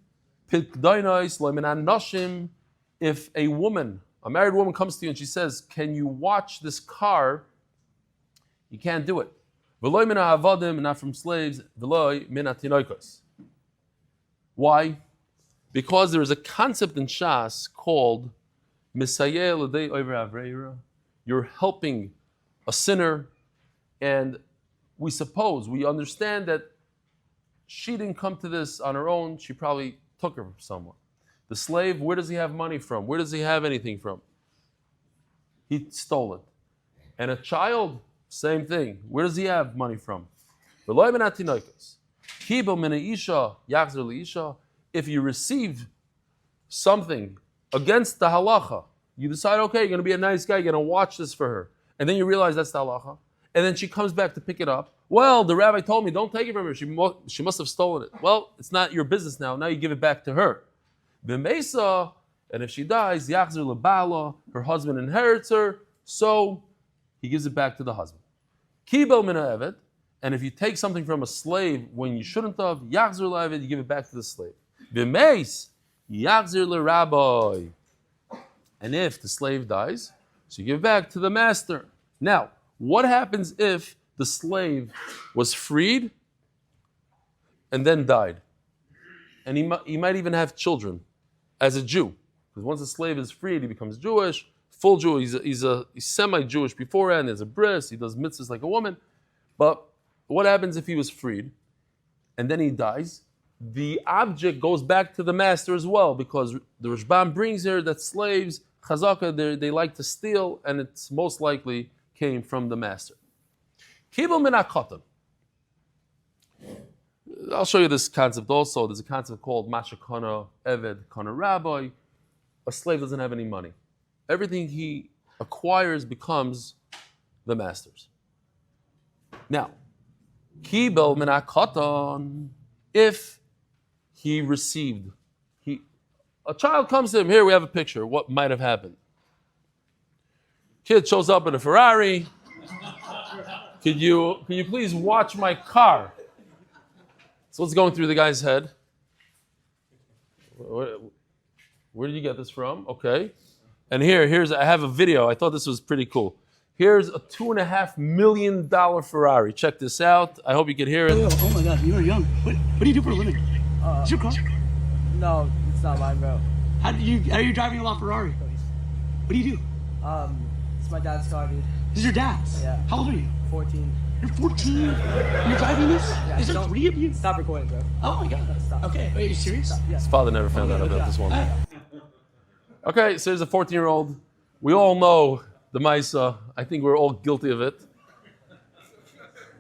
pikdonos lo min hanoshim. If a married woman comes to you and she says, "Can you watch this car?" You can't do it. V'lo min ha'avadim, not from slaves. V'lo min ha'tinoikos. Why? Because there is a concept in Shas called misayeh l'dei over avreira. You're helping a sinner, and we understand that she didn't come to this on her own. She probably took her from someone. The slave, where does he have money from? Where does he have anything from? He stole it. And a child, same thing. Where does he have money from? If you receive something against the halacha, you decide, okay, you're going to be a nice guy, you're going to watch this for her. And then you realize that's the halacha. And then she comes back to pick it up. Well, the rabbi told me, don't take it from her. She must have stolen it. Well, it's not your business now. Now you give it back to her. B'meisa, and if she dies, yachzer lebala, her husband inherits her, so he gives it back to the husband. Kibel min ha'eved, and if you take something from a slave when you shouldn't have, yachzer le'eved, you give it back to the slave. B'meis, yachzer le'rabbi. And if the slave dies, so you give it back to the master. Now, what happens if the slave was freed and then died? And he might even have children as a Jew. Because once a slave is freed, he becomes Jewish, full Jew. He's semi-Jewish beforehand. There's a bris. He does mitzvahs like a woman. But what happens if he was freed and then he dies? The object goes back to the master as well, because the Rashbam brings here that slaves, chazaka, they like to steal, and it's most likely came from the master. Kibel min ha'katan. I'll show you this concept also. There's a concept called Masha Kana Eved Kana Rabbi. A slave doesn't have any money. Everything he acquires becomes the master's. Now, Kibel min ha'katan, if he received, a child comes to him, here we have a picture, what might have happened. Kid shows up in a Ferrari. Could you please watch my car? So what's going through the guy's head? Where did you get this from? Okay. And here's I have a video. I thought this was pretty cool. Here's a $2.5 million Ferrari. Check this out. I hope you can hear it. Oh my God, you're young. What do you do for a living? Is your car? No, it's not mine, bro. How are you driving a LaFerrari? What do you do? It's my dad's car, dude. This is your dad's? Yeah. How old are you? 14. You're 14? And you're driving this? Yeah, Is there 3 of you? Stop recording, bro. Oh my God. Stop. Okay, are you serious? Stop. Yeah. His father never found out about this one. Okay, so there's a 14-year-old. We all know the Maisa. I think we're all guilty of it.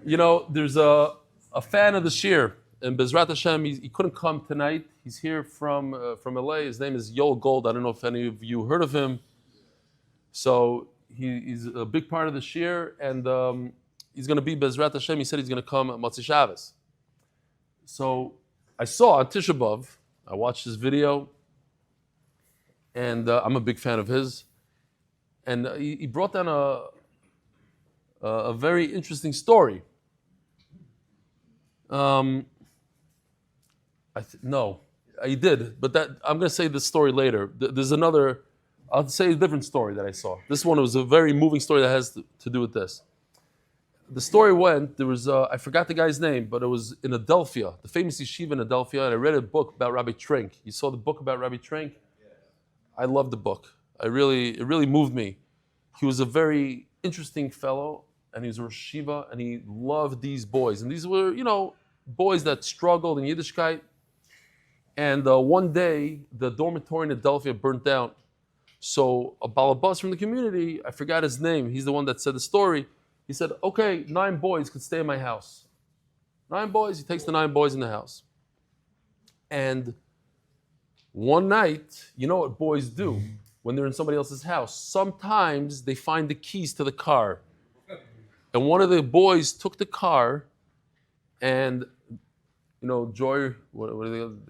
You know, there's a fan of the Shir, and Bezrat Hashem, he couldn't come tonight. He's here from LA. His name is Yoel Gold. I don't know if any of you heard of him. So he's a big part of the Shir, and he's going to be Bezrat Hashem. He said he's going to come at Motzei Shabbos. So I saw on Tisha B'Av, I watched his video, and I'm a big fan of his. And he brought down a very interesting story. No, he did, but I'm going to say this story later. There's another, I'll say a different story that I saw. This one was a very moving story that has to do with this. The story went, there was, I forgot the guy's name, but it was in Adelphia, the famous yeshiva in Adelphia, and I read a book about Rabbi Trenk. You saw the book about Rabbi Trenk? I loved the book. It really moved me. He was a very interesting fellow, and he was a Rosh Yeshiva, and he loved these boys. And these were, boys that struggled in Yiddishkeit. And one day, the dormitory in Adelphia burnt down. So a balabas from the community, I forgot his name, he's the one that said the story. He said, okay, 9 boys could stay in my house. 9 boys, he takes the 9 boys in the house. And one night, you know what boys do when they're in somebody else's house? Sometimes they find the keys to the car. And one of the boys took the car and, they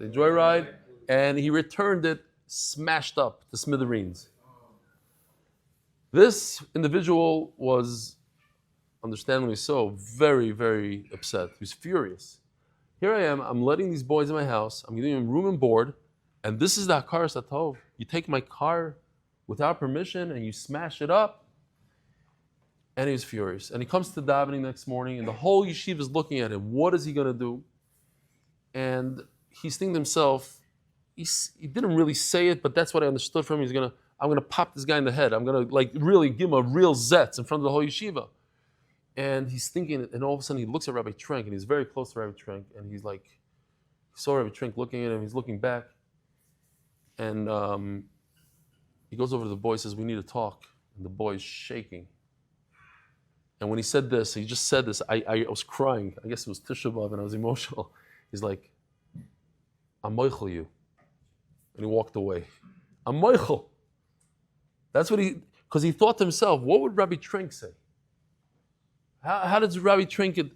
joyride, and he returned it smashed up to smithereens. This individual was, understandably so, very, very upset. He was furious. Here I am, I'm letting these boys in my house, I'm giving them room and board, and this is the Hakaras HaTov. You take my car without permission and you smash it up. And he was furious. And he comes to davening next morning, and the whole yeshiva is looking at him. What is he going to do? And he's thinking to himself, he didn't really say it, but that's what I understood from him. I'm going to pop this guy in the head. I'm going to really give him a real zetz in front of the whole yeshiva. And he's thinking, and all of a sudden he looks at Rabbi Trenk, and he's very close to Rabbi Trenk, and he's like, he saw Rabbi Trenk looking at him, he's looking back, and he goes over to the boy, says, we need to talk. And the boy's shaking. And when he said this, he just said this, I was crying. I guess it was Tisha B'Av, and I was emotional. He's like, I'm moichel you. And he walked away. I'm moichel. That's what because he thought to himself, what would Rabbi Trenk say? How does Rabbi Trenk,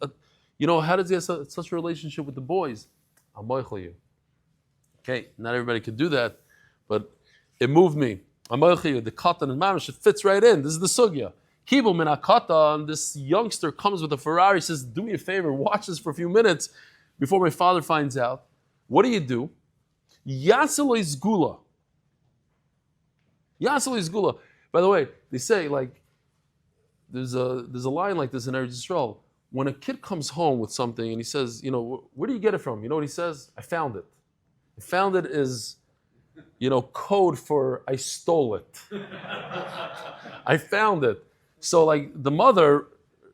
how does he have such a relationship with the boys? I'm moichel you. Okay, not everybody could do that, but it moved me. I'm moichel you. The katan and mamish, it fits right in. This is the sugya. Kibul min hakatan, this youngster comes with a Ferrari, says, do me a favor, watch this for a few minutes before my father finds out. What do? Yasaloi zgula. Yasaloi zgula. By the way, they say, there's a line like this in Eretz Yisrael. When a kid comes home with something and he says, where do you get it from? You know what he says? I found it. I found it is, code for I stole it. I found it. So the mother,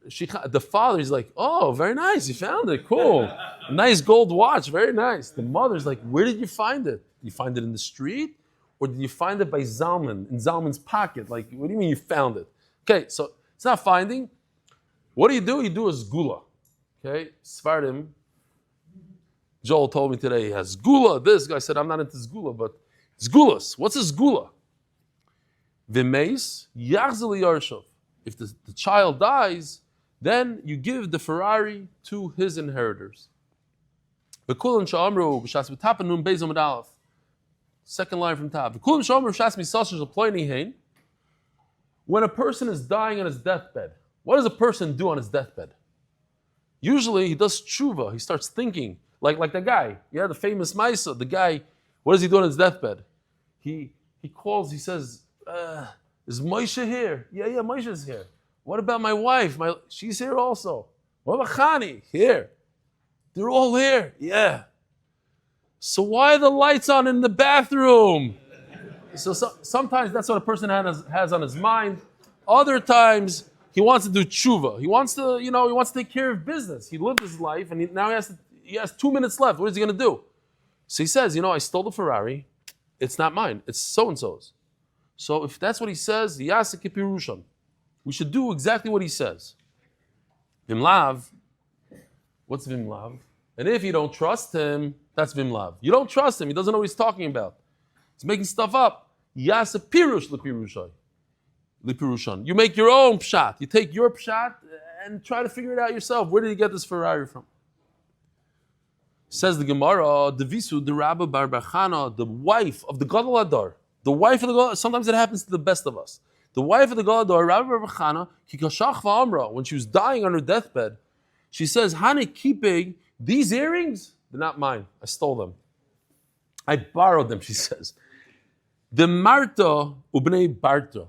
the father is like, oh, very nice, you found it, cool. A nice gold watch, very nice. The mother's like, where did you find it? Did you find it in the street? Or did you find it by Zalman, in Zalman's pocket? What do you mean you found it? Okay, so it's not finding. What do? You do a zgula. Okay, Sfardim. Joel told me today he has zgula. This guy said, I'm not into zgula, but zgulas. What's a zgula? V'meis yachzel yarshav. If the child dies, then you give the Ferrari to his inheritors. V'kulam sha'amru b'shas b'tapa nun beis Amud Aleph. Second line from top. V'kulam sha'amru b'shas misasher sh'ploy nihein. When a person is dying on his deathbed, what does a person do on his deathbed? Usually he does tshuva. He starts thinking, like the guy. Yeah, the famous Maisa. The guy, what does he do on his deathbed? He calls, he says, is Moshe here? Yeah, Moshe's here. What about my wife? She's here also. What about Chani? Here. They're all here. Yeah. So why are the lights on in the bathroom? So sometimes that's what a person has on his mind. Other times he wants to do tshuva. He wants to take care of business. He lived his life and now he has 2 minutes left. What is he going to do? So he says, I stole the Ferrari. It's not mine. It's so-and-so's. So if that's what he says, Yasek Pirushan, we should do exactly what he says. Vimlav, what's Vimlav? And if you don't trust him, that's Vimlav. You don't trust him, he doesn't know what he's talking about. He's making stuff up. Yasek Pirush Lipirushan. You make your own pshat. You take your pshat and try to figure it out yourself. Where did he get this Ferrari from? Says the Gemara, Devisu, the Rabba Bar Bachana, the wife of the Gadol Adar. The wife of the Gadol, sometimes it happens to the best of us. The wife of the Gadol Adar, Rabba Bar Bachana, Kikashach va'amra, when she was dying on her deathbed, she says, Hane kipeg, these earrings, they're not mine. I stole them. I borrowed them, she says. The Marta ubnei Barta.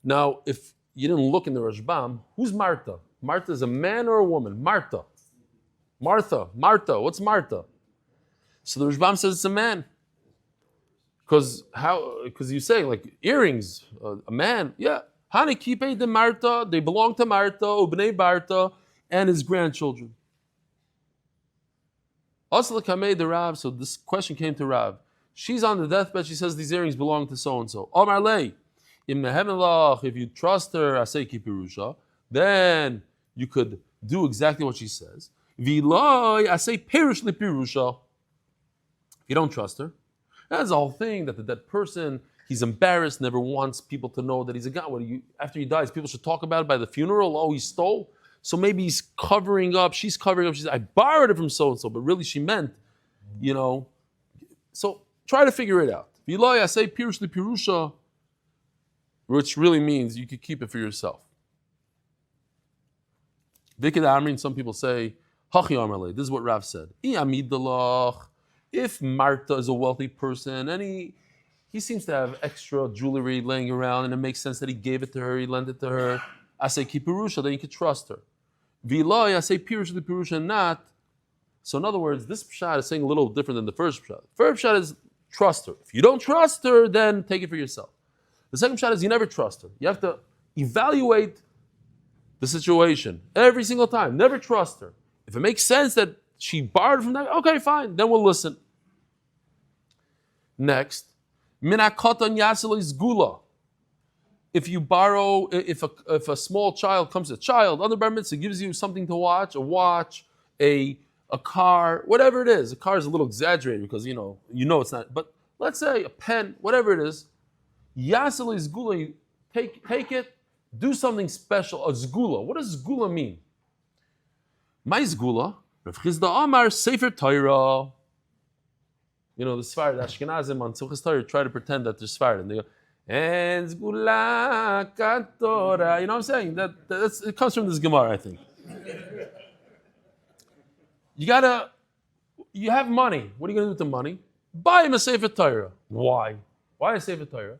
Now, if you didn't look in the Rashbam, who's Marta? Marta is a man or a woman? Marta. What's Marta? So the Rashbam says it's a man. Because you say earrings, a man, yeah. Hani kipe de Marta, they belong to Marta, ubnei Barta, and his grandchildren. Also the Rav, so this question came to Rav. She's on the deathbed, she says these earrings belong to so-and-so. Omar lei, if you trust her, asay kipirusha, then you could do exactly what she says. V'loi asay perish lipirusha. If you don't trust her, that's the whole thing, that the dead person, he's embarrassed, never wants people to know that he's a guy. After he dies, people should talk about it by the funeral. Oh, he stole. So maybe he's covering up, she's covering up. She said, I borrowed it from so-and-so, but really she meant, So try to figure it out. V'loi asay perish lipirusha, which really means you could keep it for yourself. Vikid Amrin, some people say, Hachi Amarle. This is what Rav said. If Marta is a wealthy person and he seems to have extra jewelry laying around and it makes sense that he gave it to her, he lent it to her, I say Kipurusha, then you could trust her. Viloi, I say Pirusha the Pirusha not. So in other words, this pshat is saying a little different than the first pshat. First pshat is trust her. If you don't trust her, then take it for yourself. The second pshat is you never trust her. You have to evaluate the situation every single time. Never trust her. If it makes sense that she borrowed from that, okay, fine, then we'll listen. Next, Minakatan Yasel is Gula. If you borrow, if a small child comes, a child under bar mitzvah gives you something to watch, a watch, a car, whatever it is. A car is a little exaggerated because you know it's not. But let's say a pen, whatever it is. Yasel is Gula. Take it. Do something special. A zgula. What does zgula mean? My zgula. Rav Chizda Amar Sefer Torah. You know the Sfard Ashkenazim on Tzilchas Torah try to pretend that they're Sfard and they go and zgula katora. You know what I'm saying? That's it comes from this Gemara, I think. You have money. What are you going to do with the money? Buy him a Sefer Torah. Why? Why a Sefer Torah?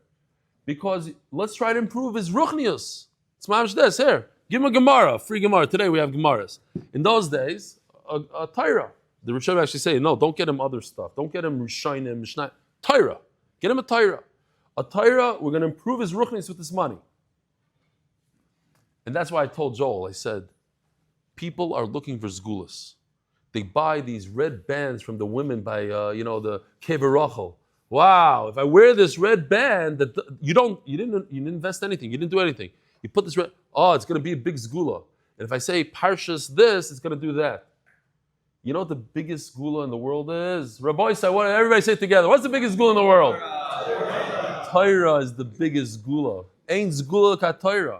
Because let's try to improve his ruchnius. It's mamish des here. Give him a Gemara, free Gemara. Today we have Gemaras. In those days, a Torah. The Rishonim actually say, no, don't get him other stuff. Don't get him Rishonim, Mishnah. Torah. Get him a Torah. A Torah, we're going to improve his ruchnius with this money. And that's why I told Joel, I said, people are looking for zgulas. They buy these red bands from the women by, the Kever Rachel. Wow, if I wear this red band, that you didn't invest anything, you didn't do anything. You put this red, it's going to be a big zgula. And if I say Parshas this, it's going to do that. You know what the biggest zgula in the world is? Rabbi said, everybody say it together. What's the biggest zgula in the world? Torah is the biggest zgula. Ain't zgula ka Torah.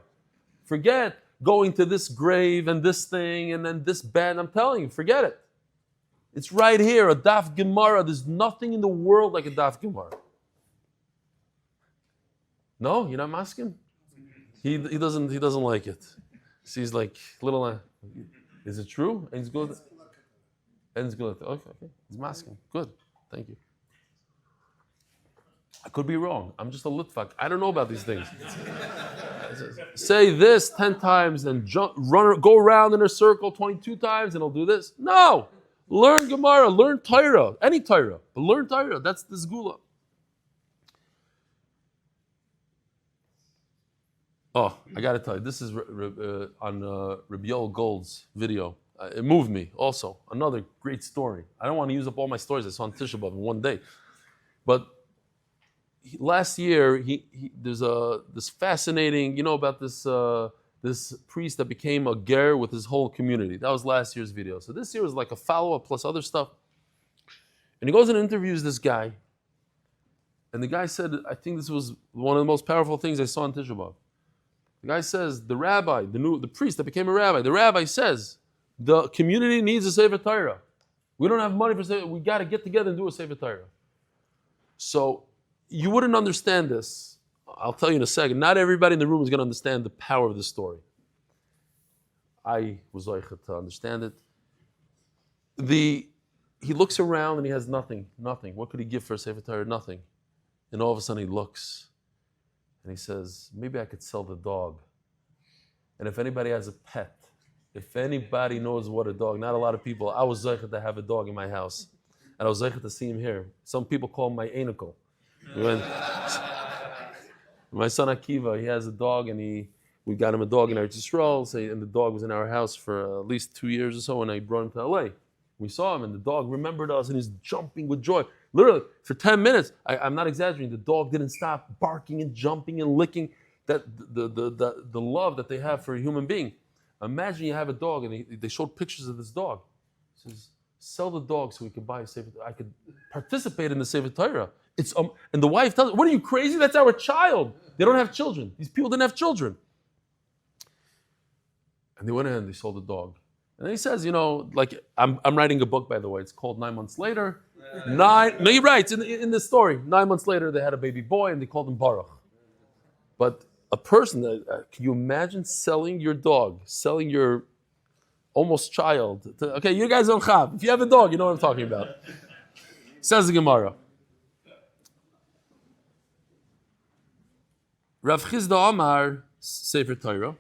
Forget going to this grave and this thing and then this band. I'm telling you, forget it. It's right here, a Daf Gemara. There's nothing in the world like a Daf Gemara. No, you're not masking? He doesn't like it. He's like little. Is it true? It's good. It's good. Okay. He's masking. Good. Thank you. I could be wrong. I'm just a litvak. I don't know about these things. Say this 10 times and go around in a circle 22 times and I'll do this. No. Learn Gemara, learn Torah, any Torah, but learn Torah. That's the zgula. Oh, I got to tell you, this is on Rabbi Yoel Gold's video. It moved me also. Another great story. I don't want to use up all my stories I saw on Tisha B'Av in one day. But last year, there's this fascinating, about this priest that became a ger with his whole community. That was last year's video. So this year was like a follow-up plus other stuff. And he goes and interviews this guy. And the guy said, I think this was one of the most powerful things I saw in Tisha B'Av. The guy says, the rabbi, the priest that became a rabbi, the rabbi says, the community needs a Sefer Torah. We don't have money for Sefer. We got to get together and do a Sefer Torah. So you wouldn't understand this. I'll tell you in a second. Not everybody in the room is going to understand the power of this story. I was like to understand it. He looks around and he has nothing. What could he give for a Sefer Torah? Nothing. And all of a sudden he looks and he says, maybe I could sell the dog. And if anybody has a pet, if anybody knows what a dog, not a lot of people, I was zeichet to have a dog in my house. And I was zeichet to see him here. Some people call him my anicle. My son Akiva, he has a dog, and we got him a dog in Eretz Yisrael, and the dog was in our house for at least 2 years or so, and I brought him to LA. We saw him, and the dog remembered us, and he's jumping with joy. Literally, for 10 minutes, I'm not exaggerating, the dog didn't stop barking and jumping and licking. That the love that they have for a human being. Imagine you have a dog, and they showed pictures of this dog. He says, sell the dog so we could buy a Sefer Torah. I could participate in the Sefer Torah. And the wife tells, what are you, crazy? That's our child. They don't have children. These people didn't have children. And they went in and they sold the dog. And then he says, I'm writing a book, by the way. It's called 9 Months Later. He writes in this story, 9 months later, they had a baby boy and they called him Baruch. But a person, can you imagine selling your dog, selling your almost child. Okay, you guys don't have. If you have a dog, you know what I'm talking about. Says the Gemara. Rav Chizda Omar, Sefer Torah.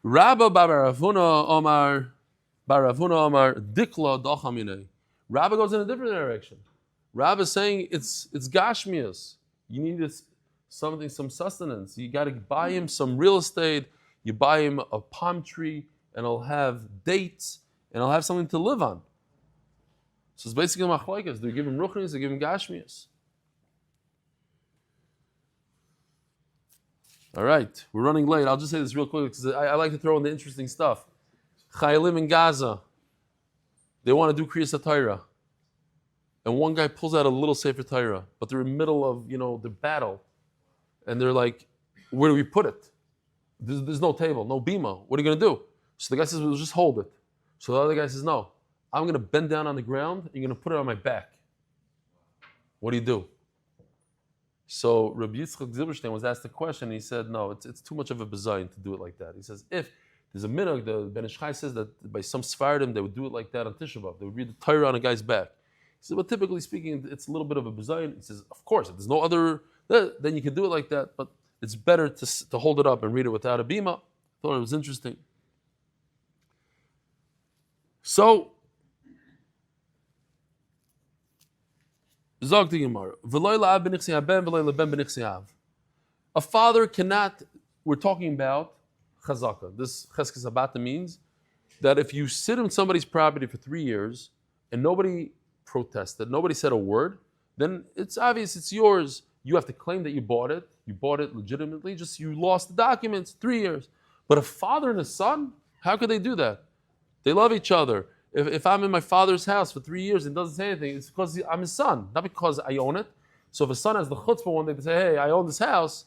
Rabba Baravuna Omar, Dikla Dochamine. Rabba goes in a different direction. Rabba is saying it's Gashmias. You need something, some sustenance. You got to buy him some real estate. You buy him a palm tree, and he'll have dates, and he'll have something to live on. So it's basically machlokes. They give him ruchnis, they give him Gashmias. All right, we're running late. I'll just say this real quick because I like to throw in the interesting stuff. Chayalim in Gaza, they want to do Kriyas HaTorah. And one guy pulls out a little Sefer Torah, but they're in the middle of, the battle. And they're like, where do we put it? There's no table, no bima. What are you going to do? So the guy says, we'll just hold it. So the other guy says, no, I'm going to bend down on the ground and you're going to put it on my back. What do you do? So Rabbi Yitzchak Zilberstein was asked the question, and he said, no, it's too much of a bizayon to do it like that. He says, if there's a minhag, the Ben Ish Chai says that by some Sfardim, they would do it like that on Tisha B'Av. They would read the Torah on a guy's back. He said, well, typically speaking, it's a little bit of a bizayon. He says, of course, if there's no other, then you can do it like that, but it's better to hold it up and read it without a bima. I thought it was interesting. So, a father cannot, we're talking about chazaka. This cheskes abata means that if you sit on somebody's property for 3 years and nobody protested, nobody said a word, then it's obvious it's yours. You have to claim that you bought it. You bought it legitimately, just you lost the documents, 3 years. But a father and a son, how could they do that? They love each other. If I'm in my father's house for 3 years and doesn't say anything, it's because I'm his son, not because I own it. So if a son has the chutzpah one day to say, hey, I own this house,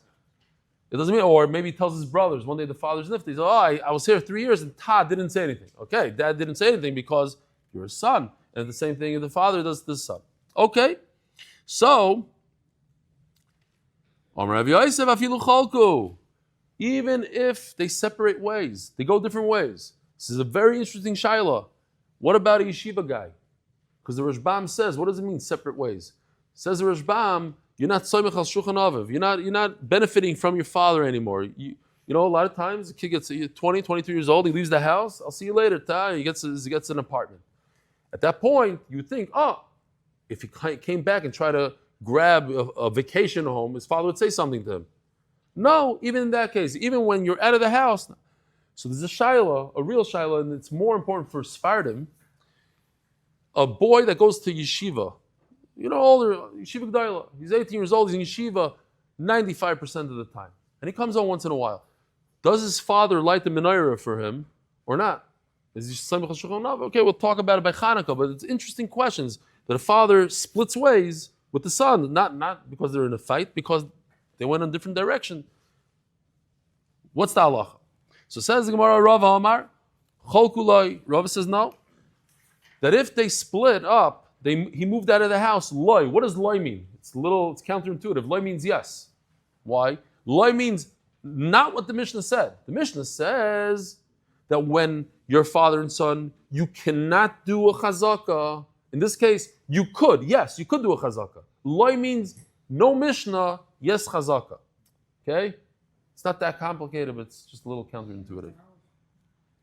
it doesn't mean, or maybe he tells his brothers, one day the father's nifty, he says, I was here 3 years and Todd didn't say anything. Okay, dad didn't say anything because you're his son. And the same thing if the father does to the son. Okay, so, even if they separate ways, they go different ways. This is a very interesting shaila. What about a yeshiva guy? Because the Rashbam says, what does it mean, separate ways? Says the Rashbam, you're not soymech al shulchan aviv. You're not benefiting from your father anymore. You know, a lot of times the kid gets 20, 22 years old, he leaves the house, I'll see you later, he gets an apartment. At that point, you would think, if he came back and tried to grab a vacation home, his father would say something to him. No, even in that case, even when you're out of the house. So there's a shaila, a real shaila, and it's more important for Sfardim. A boy that goes to yeshiva, older, yeshiva Gedale, he's 18 years old, he's in yeshiva 95% of the time. And he comes on once in a while. Does his father light the menorah for him or not? Is he Samech HaShulchan Aruch? Okay, we'll talk about it by Chanukah, but it's interesting questions that a father splits ways with the son, not because they're in a fight, because they went in a different direction. What's the halacha? So says the Gemara, Rav Amar, Cholkulai. Rav says no. That if they split up, he moved out of the house. Loy. What does loy mean? It's counterintuitive. Loy means yes. Why? Loy means not what the Mishnah said. The Mishnah says that when your father and son, you cannot do a chazaka. In this case, you could. Yes, you could do a chazaka. Loy means no Mishnah, yes chazaka. Okay? It's not that complicated, but it's just a little counterintuitive.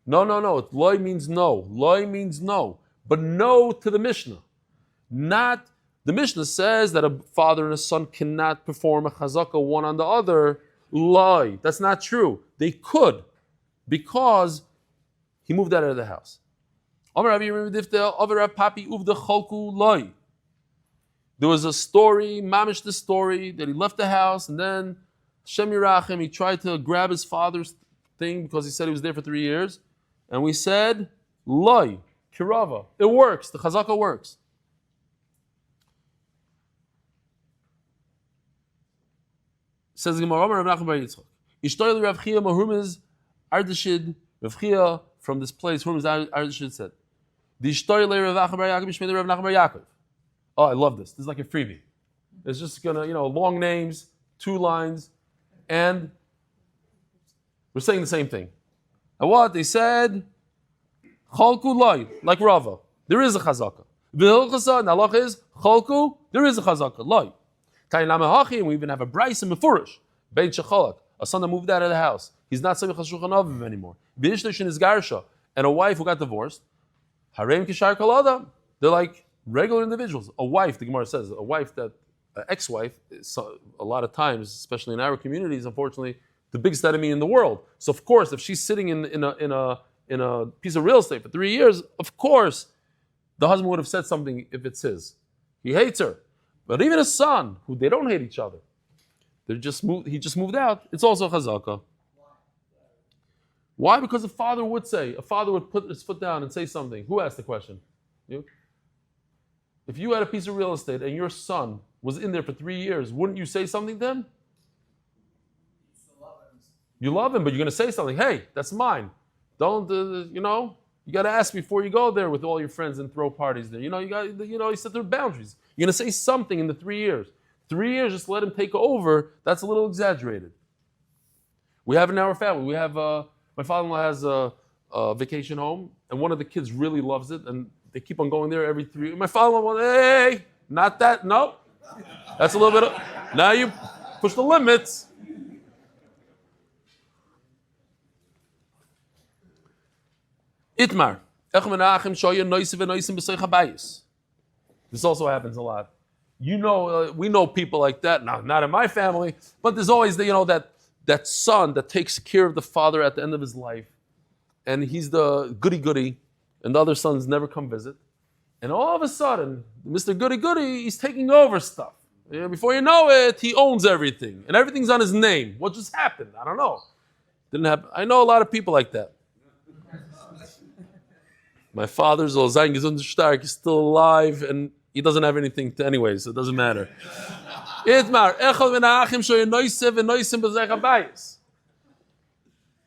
No. Loy means no. Loy means no. But no to the Mishnah. Not, the Mishnah says that a father and a son cannot perform a chazaka one on the other. Loy. That's not true. They could, because he moved out of the house. There was a story, mamish the story, that he left the house and then Shem Yirachem, he tried to grab his father's thing because he said he was there for 3 years. And we said, Loy, Kirava. It works. The chazaka works. Says the Gemara, Rav Nachman bar Yitzchak. Ishtoy Rav Chia Mahurmez Ardashid, Rav Chia from this place, Hurmez Ardashid said, the Ishtoy Rav Nachman bar Yaakov, Ishmei Rav Nachman bar Yaakov. Oh, I love this. This is like a freebie. It's just gonna, long names, 2 lines, and we're saying the same thing. And what? They said, Cholku loy, like Rava. There is a chazaka. V'hilchasa, and halacha is, Cholku, there is a chazaka, loy. And we even have a Bryce and Mefurish. Beit Shecholak, a son that moved out of the house. He's not Samich HaShulchan Aviv anymore. V'ishlish in his garsha, and a wife who got divorced. Harem kishar kol adam. They're like regular individuals. A wife, the Gemara says, a wife that, ex-wife, a lot of times, especially in our communities, unfortunately, the biggest enemy in the world. So of course, if she's sitting in a piece of real estate for 3 years, of course, the husband would have said something if it's his. He hates her. But even a son, who they don't hate each other, he just moved out, it's also chazaka. Why? Because a father would put his foot down and say something. Who asked the question? You? If you had a piece of real estate and your son was in there for 3 years, wouldn't you say something to him? You love him, but you're going to say something. Hey, that's mine. Don't, you got to ask before you go there with all your friends and throw parties there. You set their boundaries. You're going to say something in the 3 years. 3 years, just let him take over. That's a little exaggerated. We have in our family, my father-in-law has a vacation home, and one of the kids really loves it, and they keep on going there every 3 years. My father-in-law went, hey, not that, nope. That's a little bit now you push the limits. Itmar. This also happens a lot. We know people like that. No, not in my family, but there's always that son that takes care of the father at the end of his life, and he's the goody-goody, and the other sons never come visit. And all of a sudden, Mr. Goody-Goody, he's taking over stuff. Before you know it, he owns everything, and everything's on his name. What just happened? I don't know. Didn't happen. I know a lot of people like that. My father's Zayn Gesund Stark is still alive, and he doesn't have anything anyway, so it doesn't matter.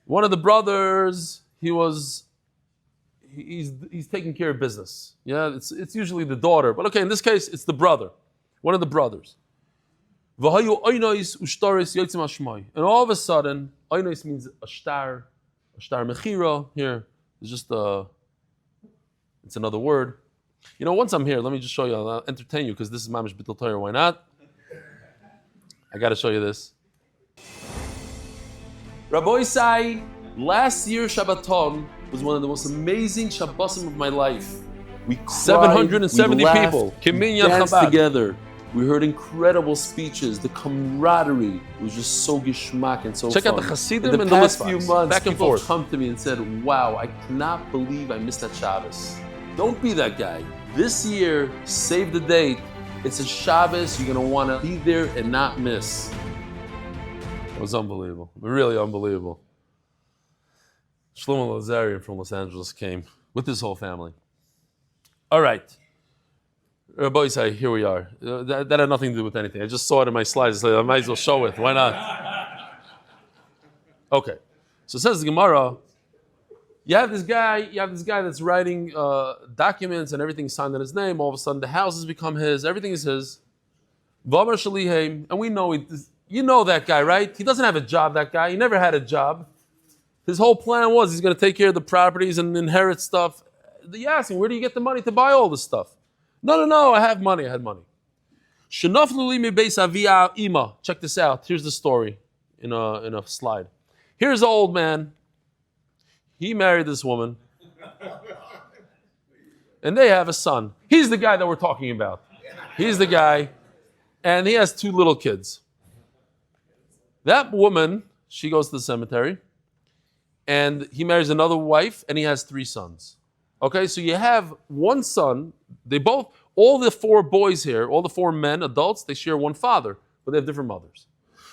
One of the brothers, he's taking care of business. Yeah, it's usually the daughter, but okay, in this case, it's the brother, one of the brothers. And all of a sudden, oinois means a star mechira. Here, it's just it's another word. Once I'm here, let me just show you. I'll entertain you because this is Mamish B'tul Torah. Why not? I got to show you this. Rabbi Isai, last year Shabbaton was one of the most amazing Shabbosim of my life. We cried, 770 we laughed, people, we danced together. We heard incredible speeches. The camaraderie was just so geschmack and so Check fun. Out the Hasidim in the past few months, back and people forth. come to me and said, wow, I cannot believe I missed that Shabbos. Don't be that guy. This year, save the date. It's a Shabbos. You're going to want to be there and not miss. It was unbelievable. Really unbelievable. Shlomo Lazarian from Los Angeles came with his whole family. All right. Rabbi Isai, here we are. That had nothing to do with anything. I just saw it in my slides. I might as well show it. Why not? Okay. So it says the Gemara, you have this guy that's writing documents and everything's signed in his name. All of a sudden, the houses become his. Everything is his. And we know you know that guy, right? He doesn't have a job, that guy. He never had a job. His whole plan was he's going to take care of the properties and inherit stuff. You ask him, where do you get the money to buy all this stuff? No, I had money. Check this out. Here's the story in a slide. Here's the old man. He married this woman. And they have a son. He's the guy that we're talking about. He's the guy. And he has 2 little kids. That woman, she goes to the cemetery. And he marries another wife, and he has 3 sons. Okay, so you have one son. All the 4 boys here, all the 4 men, adults, they share one father, but they have different mothers.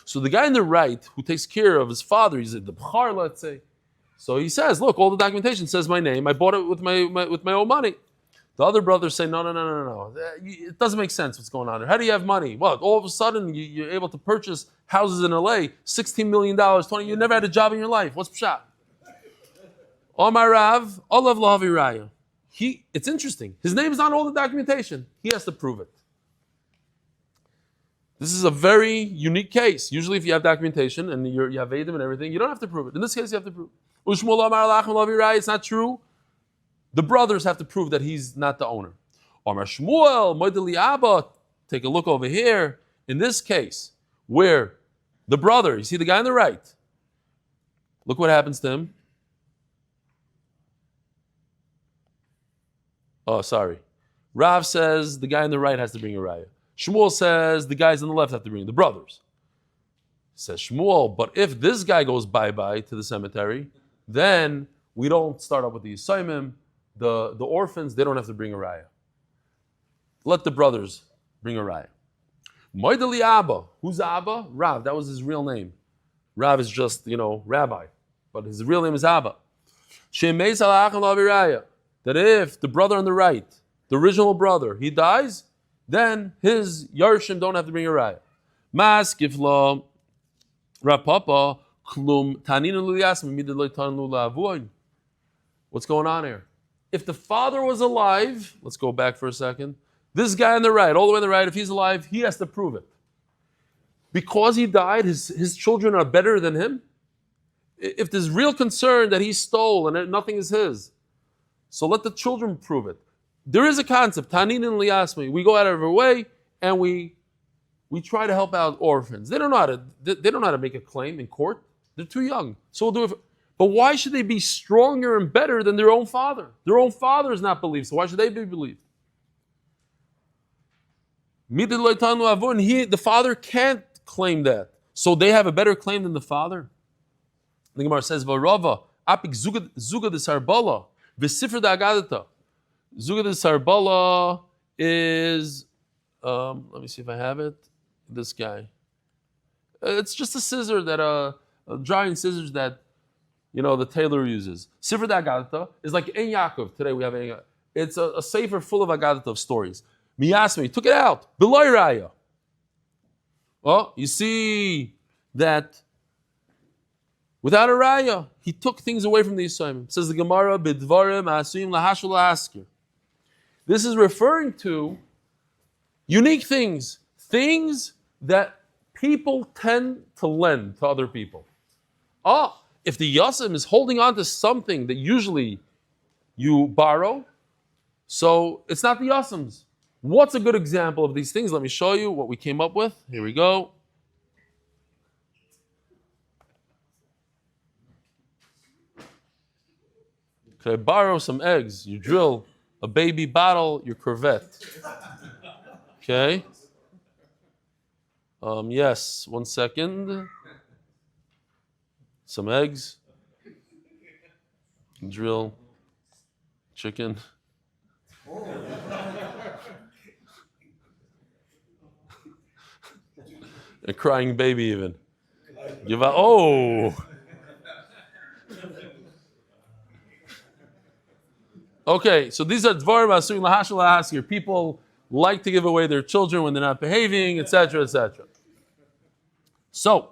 So the guy on the right, who takes care of his father, he's the b'char, let's say. So he says, look, all the documentation says my name. I bought it with my own money. The other brothers say, no. It doesn't make sense what's going on here. How do you have money? Well, all of a sudden, you're able to purchase houses in LA, $16 million, 20. You never had a job in your life. What's pshat? Omar Rav, Olav Lahavi Raya. It's interesting. His name is on all the documentation. He has to prove it. This is a very unique case. Usually if you have documentation and you have Edim and everything, you don't have to prove it. In this case, you have to prove it. It's not true. The brothers have to prove that he's not the owner. Take a look over here. In this case, where the brother, you see the guy on the right, look what happens to him. Oh, sorry. Rav says the guy on the right has to bring a raya. Shmuel says the guys on the left have to bring the brothers. Says Shmuel, but if this guy goes bye-bye to the cemetery, then we don't start up with the Yisayimim. The orphans, they don't have to bring a raya. Let the brothers bring a raya. Moideli Abba. Who's Abba? Rav. That was his real name. Rav is just, rabbi. But his real name is Abba. That if the brother on the right, the original brother, he dies, then his Yarshim don't have to bring a raya. Mas gifla rapapa klum taninu liyasmi midloy tanu la'avoin. What's going on here? If the father was alive, let's go back for a second. This guy on the right, all the way on the right, if he's alive, he has to prove it. Because he died, his children are better than him. If there's real concern that he stole and nothing is his, so let the children prove it. There is a concept, tanin and liyasmi. We go out of our way and we try to help out orphans. They don't know how to make a claim in court. They're too young. So we'll do it. But why should they be stronger and better than their own father? Their own father is not believed, so why should they be believed? The father can't claim that. So they have a better claim than the father. The Gemara says, Varava, apik zuga de sarbala, v'sifr da agadata. Zuga de sarbala is, let me see if I have it. This guy. It's just a scissor that, a drying scissors that, the tailor uses. Sifr da agadata is like Ein Yaakov. Today we have Ein Yaakov. It's a sefer full of agadata of stories. Miyasmi took it out. Beloy raya. Oh, you see that without a raya, he took things away from the Yisayim. Says the Gemara, bidvarim asuyim lahashul lahaskir. This is referring to unique things that people tend to lend to other people. If the Yosem is holding on to something that usually you borrow, so it's not the Yosem's. What's a good example of these things? Let me show you what we came up with. Here we go. Okay, borrow some eggs. You drill a baby bottle, your Corvette. Okay. Yes, 1 second. Some eggs. Drill. Chicken. A crying baby even. Give out. Oh. Okay, so these are dvarim asuyim lahashul lahaskir. People like to give away their children when they're not behaving, etc., etc. So,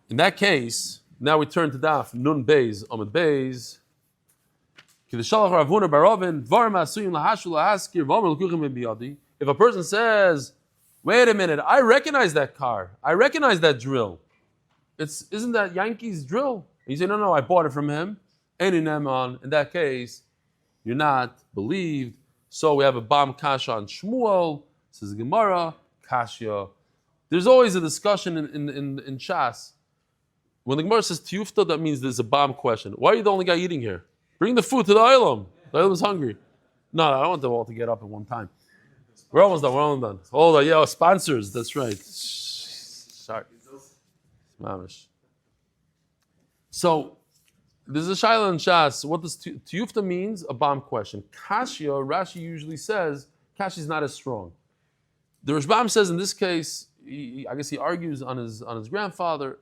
in that case, now we turn to Daf Nun Beis Amud Beis. If a person says, wait a minute, I recognize that car. I recognize that drill. Isn't that Yankee's drill? And you say, no, I bought it from him. In that case, you're not believed. So we have a Bam Kasha on Shmuel, says Gemara, Kasha. There's always a discussion in Shas. When the Gemara says Tiyufta, that means there's a Bam question. Why are you the only guy eating here? Bring the food to the Olam. The Olam's hungry. No, I don't want them all to get up at one time. We're almost done. Hold on, yeah, sponsors, that's right. Sorry. Mamish. So, there's a Shaila in Shas. What does Tiyufta means? A bomb question. Kashya, Rashi usually says, Kashya is not as strong. The Rashbam says in this case, I guess he argues on his grandfather,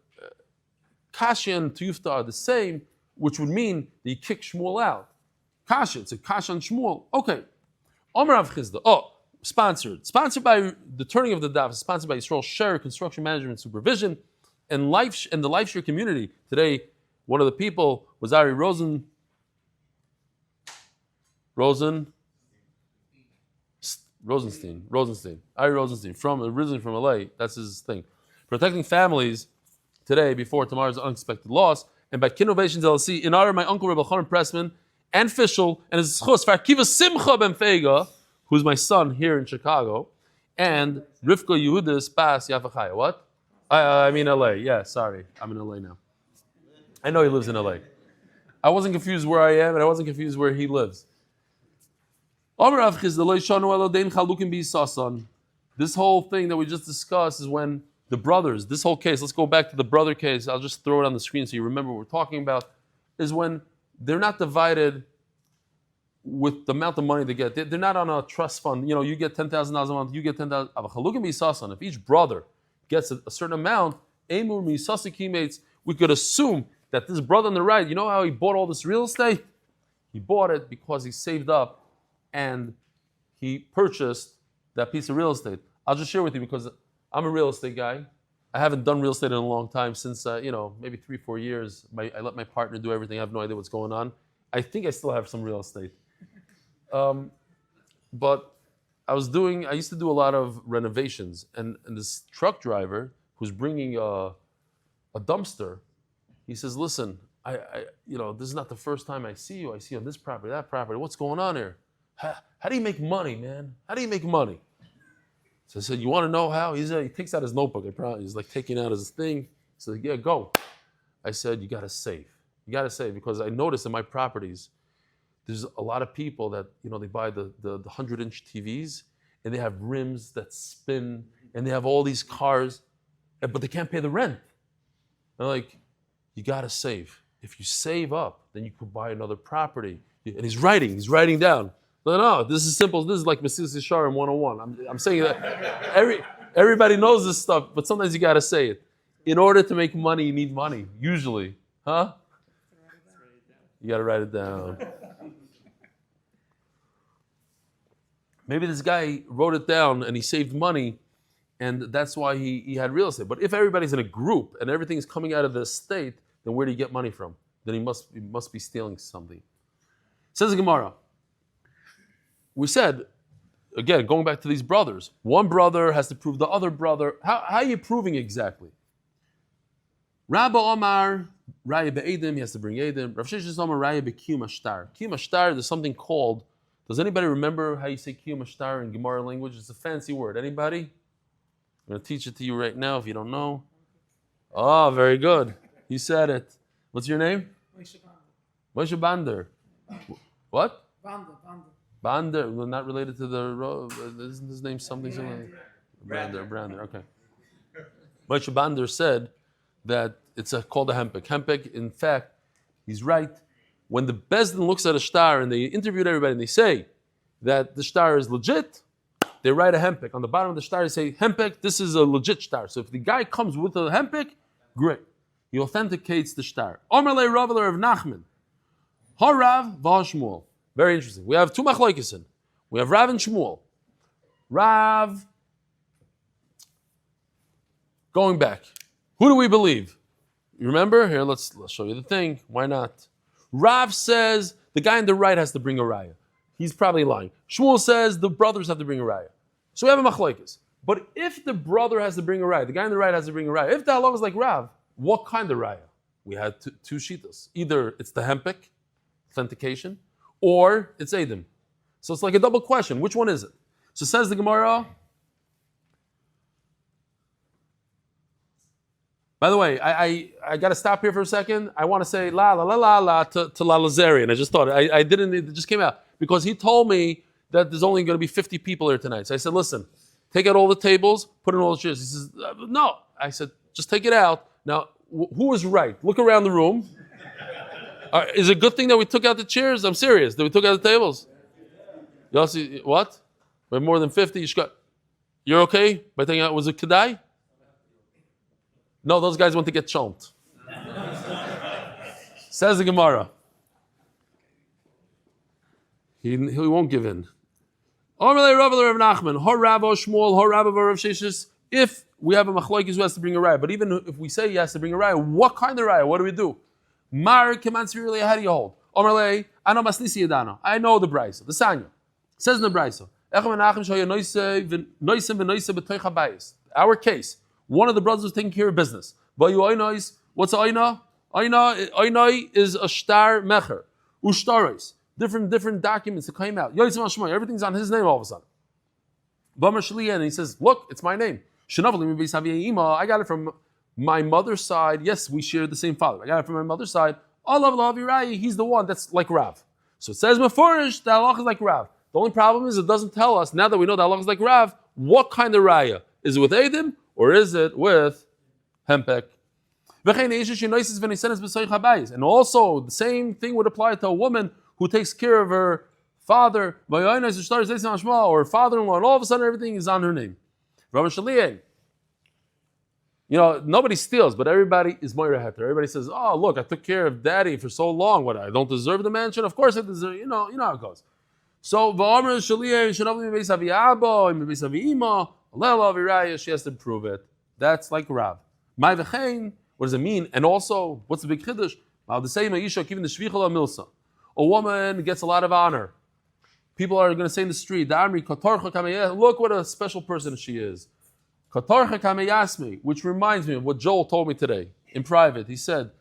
Kashya and Tiyufta are the same, which would mean that he kicked Shmuel out. Kashya, it's a Kashya on Shmuel. Okay. Omer Rav Chisda. Sponsored by the turning of the Daf, sponsored by Yisrael Share Construction Management Supervision and the LifeShare community. Today, one of the people was Ari Rosenstein. Ari Rosenstein, originally from LA. That's his thing. Protecting families today before tomorrow's unexpected loss. And by Kinnovations LLC, in honor of my uncle Rebbe Chanan Pressman and Fischl, and his chus for Akiva Simcha Ben Fega, who's my son here in Chicago, and Rivka Yehuda Spas Yafachaya. What? I mean LA. Yeah, sorry. I'm in LA now. I know he lives in LA. I wasn't confused where I am, and I wasn't confused where he lives. This whole thing that we just discussed is when the brothers, this whole case, let's go back to the brother case, I'll just throw it on the screen so you remember what we're talking about, is when they're not divided with the amount of money they get. They're not on a trust fund. You know, you get $10,000 a month, you get $10,000. If each brother gets a certain amount, we could assume that this brother on the right, you know how he bought all this real estate? He bought it because he saved up and he purchased that piece of real estate. I'll just share with you because I'm a real estate guy. I haven't done real estate in a long time, since maybe 3-4 years. I let my partner do everything. I have no idea what's going on. I think I still have some real estate. But I used to do a lot of renovations, and this truck driver who's bringing a dumpster, he says, listen, I this is not the first time I see you. I see you on this property, that property. What's going on here? How do you make money, man? How do you make money? So I said, you want to know how? He takes out his notebook. He's like taking out his thing. He said, yeah, go. I said, you got to save. You got to save, because I noticed in my properties, there's a lot of people that, they buy the 100-inch TVs, and they have rims that spin, and they have all these cars, but they can't pay the rent. I'm like, you got to save. If you save up, then you could buy another property. And he's writing down. No, this is simple. This is like Mesilas Yesharim 101. I'm saying that everybody knows this stuff, but sometimes you got to say it. In order to make money, you need money, usually. Huh? You got to write it down. Maybe this guy wrote it down and he saved money, and that's why he had real estate. But if everybody's in a group and everything's coming out of the estate, then where do you get money from? Then he must be stealing something. Says the Gemara. We said, again, going back to these brothers, one brother has to prove the other brother. How are you proving exactly? Rabba Omar, Raya Be'edim, he has to bring Edim. Rav Sheshes Omar, Raya Be'kiyum Ashtar. Kiyum Ashtar, there's something called, does anybody remember how you say Kiyum Ashtar in Gemara language? It's a fancy word. Anybody? I'm going to teach it to you right now if you don't know. Oh, very good. You said it. What's your name? Moshe Bander. What? Bander, well, not related to isn't his name something similar? Brander, okay. Moshe Bander said that it's called a hempek. Hempek, in fact, he's right. When the Bezdin looks at a star and they interviewed everybody and they say that the star is legit, they write a hempek. On the bottom of the star, they say, hempek, this is a legit star. So if the guy comes with a hempek, great. He authenticates the star. Omer le Rav of Nachman. Harav v'Shmuel. Very interesting. We have two machlokes. We have Rav and Shmuel. Rav, going back. Who do we believe? You remember? Here, let's show you the thing. Why not? Rav says the guy on the right has to bring a raya. He's probably lying. Shmuel says the brothers have to bring a raya. So we have a machlokes. But if the brother has to bring a raya, the guy on the right has to bring a raya. If the halach is like Rav, what kind of raya? We had two shitas. Either it's the hempek, authentication, or it's Edim. So it's like a double question. Which one is it? So says the Gemara. By the way, I got to stop here for a second. I want to say la la la la la to La Lazarian. I just thought I didn't. It just came out because he told me that there's only going to be 50 people here tonight. So I said, listen, take out all the tables, put in all the chairs. He says, no. I said, just take it out. Now, who is right? Look around the room. Is it a good thing that we took out the chairs? I'm serious. That we took out the tables? Yossi, what? We have more than 50. You're okay by taking out? Was it Kedai? No, those guys want to get chomped. Says the Gemara. He won't give in. If we have a machlokes who has to bring a raya, but even if we say he has to bring a raya, what kind of raya? What do we do? Mar kemansi really, how do you hold? I know the brayso, the sanya. Says in the brayso, Our case, one of the brothers was taking care of business. What's Aina? Aina is a shtar mecher. Ushtaris. Different documents that came out. Everything's on his name all of a sudden. And he says, look, it's my name. I got it from my mother's side. Yes, we share the same father. I got it from my mother's side. He's the one that's like Rav. So it says Mefurish, the halach is like Rav. The only problem is it doesn't tell us, now that we know the halach is like Rav, what kind of raya? Is it with Edim or is it with Hempek? And also, the same thing would apply to a woman who takes care of her father, or father-in-law, and all of a sudden everything is on her name. Nobody steals, but everybody is moira heter. Everybody says, oh, look, I took care of daddy for so long. What, I don't deserve the mansion? Of course I deserve, you know how it goes. So, she has to prove it. That's like Rav. What does it mean? And also, what's the big chiddush? A woman gets a lot of honor. People are going to say in the street, look what a special person she is. Which reminds me of what Joel told me today in private. He said,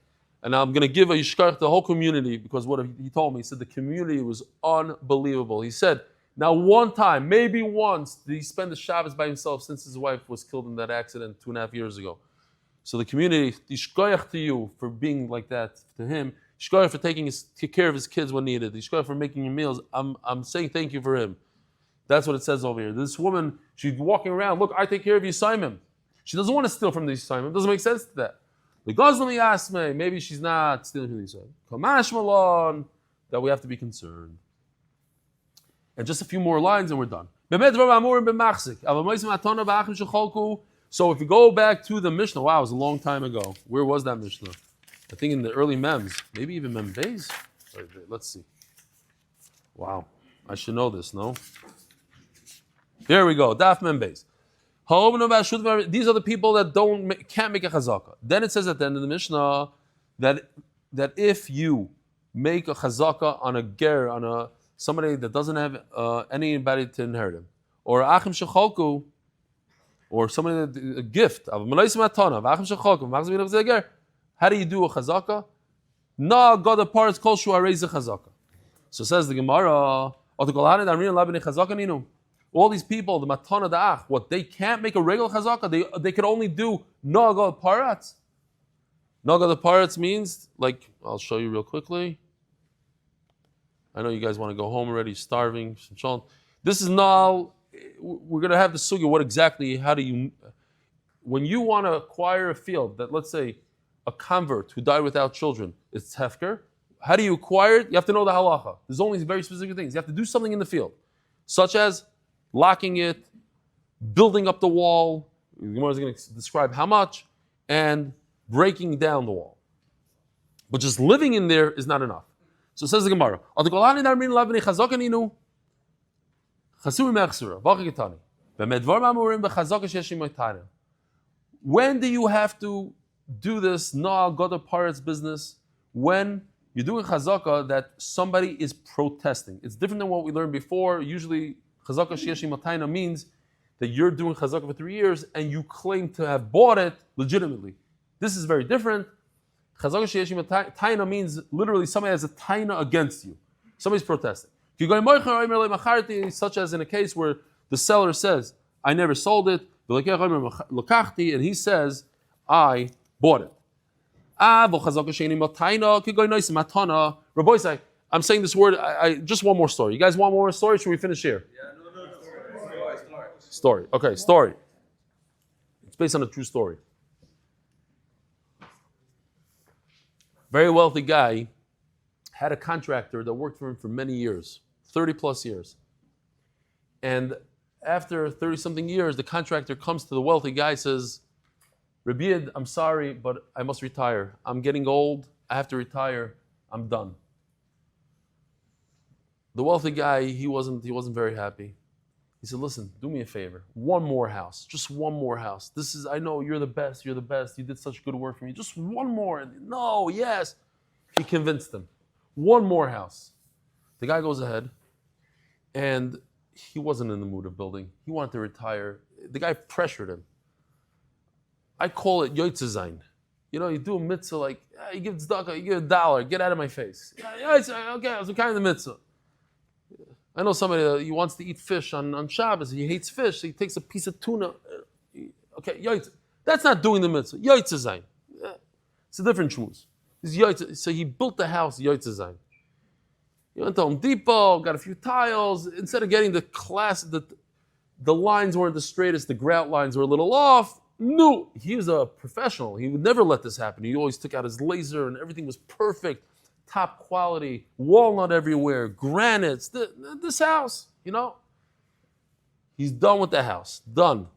and I'm going to give a yishkar to the whole community because what he told me, he said the community was unbelievable. He said, now one time, maybe once, did he spend the Shabbos by himself since his wife was killed in that accident 2.5 years ago. So the community, yishkoyach to you for being like that to him. Yishkoyach for taking care of his kids when needed. Yishkoyach for making your meals. I'm saying thank you for him. That's what it says over here. This woman, she's walking around. Look, I take care of Yisayimim. She doesn't want to steal from the Yisayimim. It doesn't make sense to that. The Gozlami asked me, maybe she's not stealing from the Yisayimim. Kamash Malon, that we have to be concerned. And just a few more lines and we're done. So if you go back to the Mishnah, wow, it was a long time ago. Where was that Mishnah? I think in the early Mems, maybe even Mem Beis. Let's see. Wow, I should know this, no? Here we go, Daf Mem Beis. These are the people that can't make a chazaka. Then it says at the end of the Mishnah that if you make a chazaka on a ger, on somebody that doesn't have anybody to inherit him, or achim shecholku, or somebody that a gift of achim shecholku, how do you do a chazaka? Na God the parts kol shu arei chazaka. So says the Gemara, all these people, the matana da'ach, what they can't make a regular chazaka, they could only do naga paratz. Naga the paratz means, like, I'll show you real quickly. I know you guys want to go home already, starving. This is now, we're going to have the sugya, what exactly, how do you, when you want to acquire a field that, let's say, a convert who died without children, it's hefker. How do you acquire it? You have to know the halacha. There's only very specific things. You have to do something in the field, such as locking it, building up the wall. The Gemara is going to describe how much, and breaking down the wall. But just living in there is not enough. So says the Gemara. When do you have to do this Noah Goda Paretz business? When you're doing chazaka that somebody is protesting. It's different than what we learned before. Usually chazaka sheyesh matayna means that you're doing chazaka for 3 years and you claim to have bought it legitimately. This is very different. Chazaka sheyesh matayna means literally somebody has a taina against you. Somebody's protesting. Such as in a case where the seller says, I never sold it, and he says, I bought it. I'm saying this word, just one more story. You guys want one more story? Should we finish here? Yeah, no. Story. Okay, story. It's based on a true story. Very wealthy guy had a contractor that worked for him for many years, 30 plus years. And after 30 something years, the contractor comes to the wealthy guy and says, Rabbi, I'm sorry, but I must retire. I'm getting old. I have to retire. I'm done. The wealthy guy, he wasn't very happy. He said, listen, do me a favor. One more house. Just one more house. I know you're the best. You did such good work for me. Just one more. No, yes. He convinced him. One more house. The guy goes ahead and he wasn't in the mood of building. He wanted to retire. The guy pressured him. I call it Yotze Zayin. You do a mitzvah like, you give tzedakah, you give $1, get out of my face. Okay, I was kind of the mitzvah. I know somebody that he wants to eat fish on Shabbos. He hates fish, so he takes a piece of tuna. Okay, Yotze. That's not doing the mitzvah. Yotze Zayin. It's a different shmuz. So he built the house Yotze Zayin. He went to Home Depot, got a few tiles. Instead of getting the class, the lines weren't the straightest, the grout lines were a little off. No, he was a professional. He would never let this happen. He always took out his laser and everything was perfect, top quality, walnut everywhere, granites. This house, He's done with the house, done.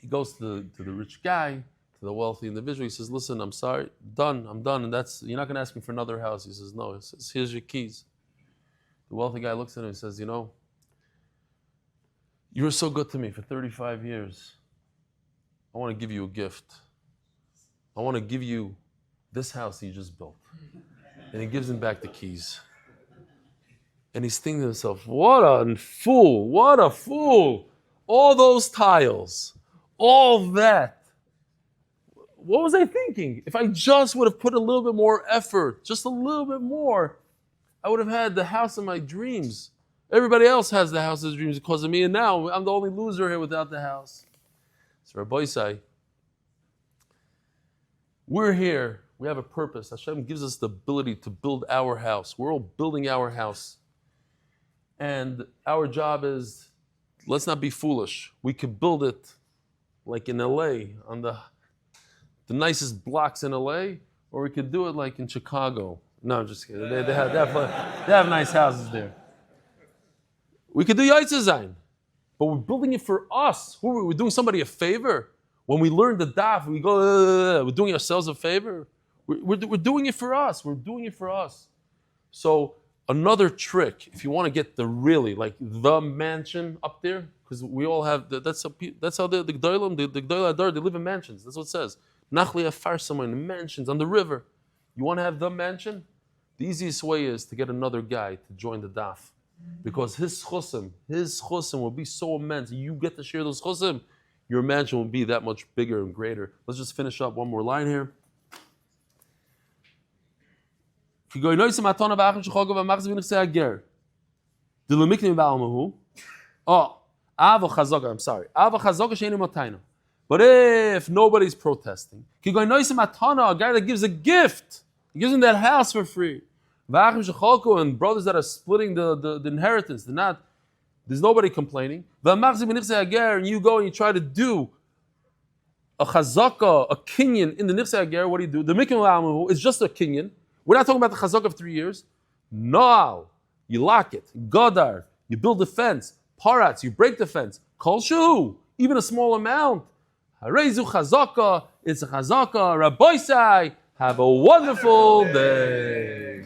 He goes to the rich guy, to the wealthy individual. He says, listen, I'm sorry, I'm done. And you're not going to ask me for another house. He says, no. He says, here's your keys. The wealthy guy looks at him and says, you were so good to me for 35 years. I want to give you a gift. I want to give you this house you just built. And he gives him back the keys. And he's thinking to himself, what a fool. All those tiles, all that. What was I thinking? If I just would have put a little bit more effort, just a little bit more, I would have had the house of my dreams. Everybody else has the house of their dreams because of me, and now I'm the only loser here without the house. So Rabbi Isai, we're here. We have a purpose. Hashem gives us the ability to build our house. We're all building our house. And our job is, let's not be foolish. We could build it like in LA, on the nicest blocks in LA, or we could do it like in Chicago. No, I'm just kidding. They have nice houses there. We could do Yotze Zayin, but we're building it for us. We're doing somebody a favor. When we learn the daf, we go, we're doing ourselves a favor. We're doing it for us. We're doing it for us. So another trick, if you want to get the mansion up there, because we all have, that's how the Gedale Adar, they live in mansions. That's what it says. Nachli afar somewhere in mansions on the river. You want to have the mansion? The easiest way is to get another guy to join the daf. Because his chosim will be so immense. You get to share those chosim, your mansion will be that much bigger and greater. Let's just finish up one more line here. I'm sorry. But if nobody's protesting, a guy that gives a gift, he gives him that house for free. And brothers that are splitting the inheritance, there's nobody complaining. And you go and you try to do a chazaka, a kinyan in the nifsei hager, what do? The mikvah is just a kinyan. We're not talking about the chazaka of 3 years. No, you lock it. Godar, you build a fence. Parats, you break the fence. Kol shu, even a small amount. Harezu chazaka, it's a chazaka. Rabbi Isai, have a wonderful day.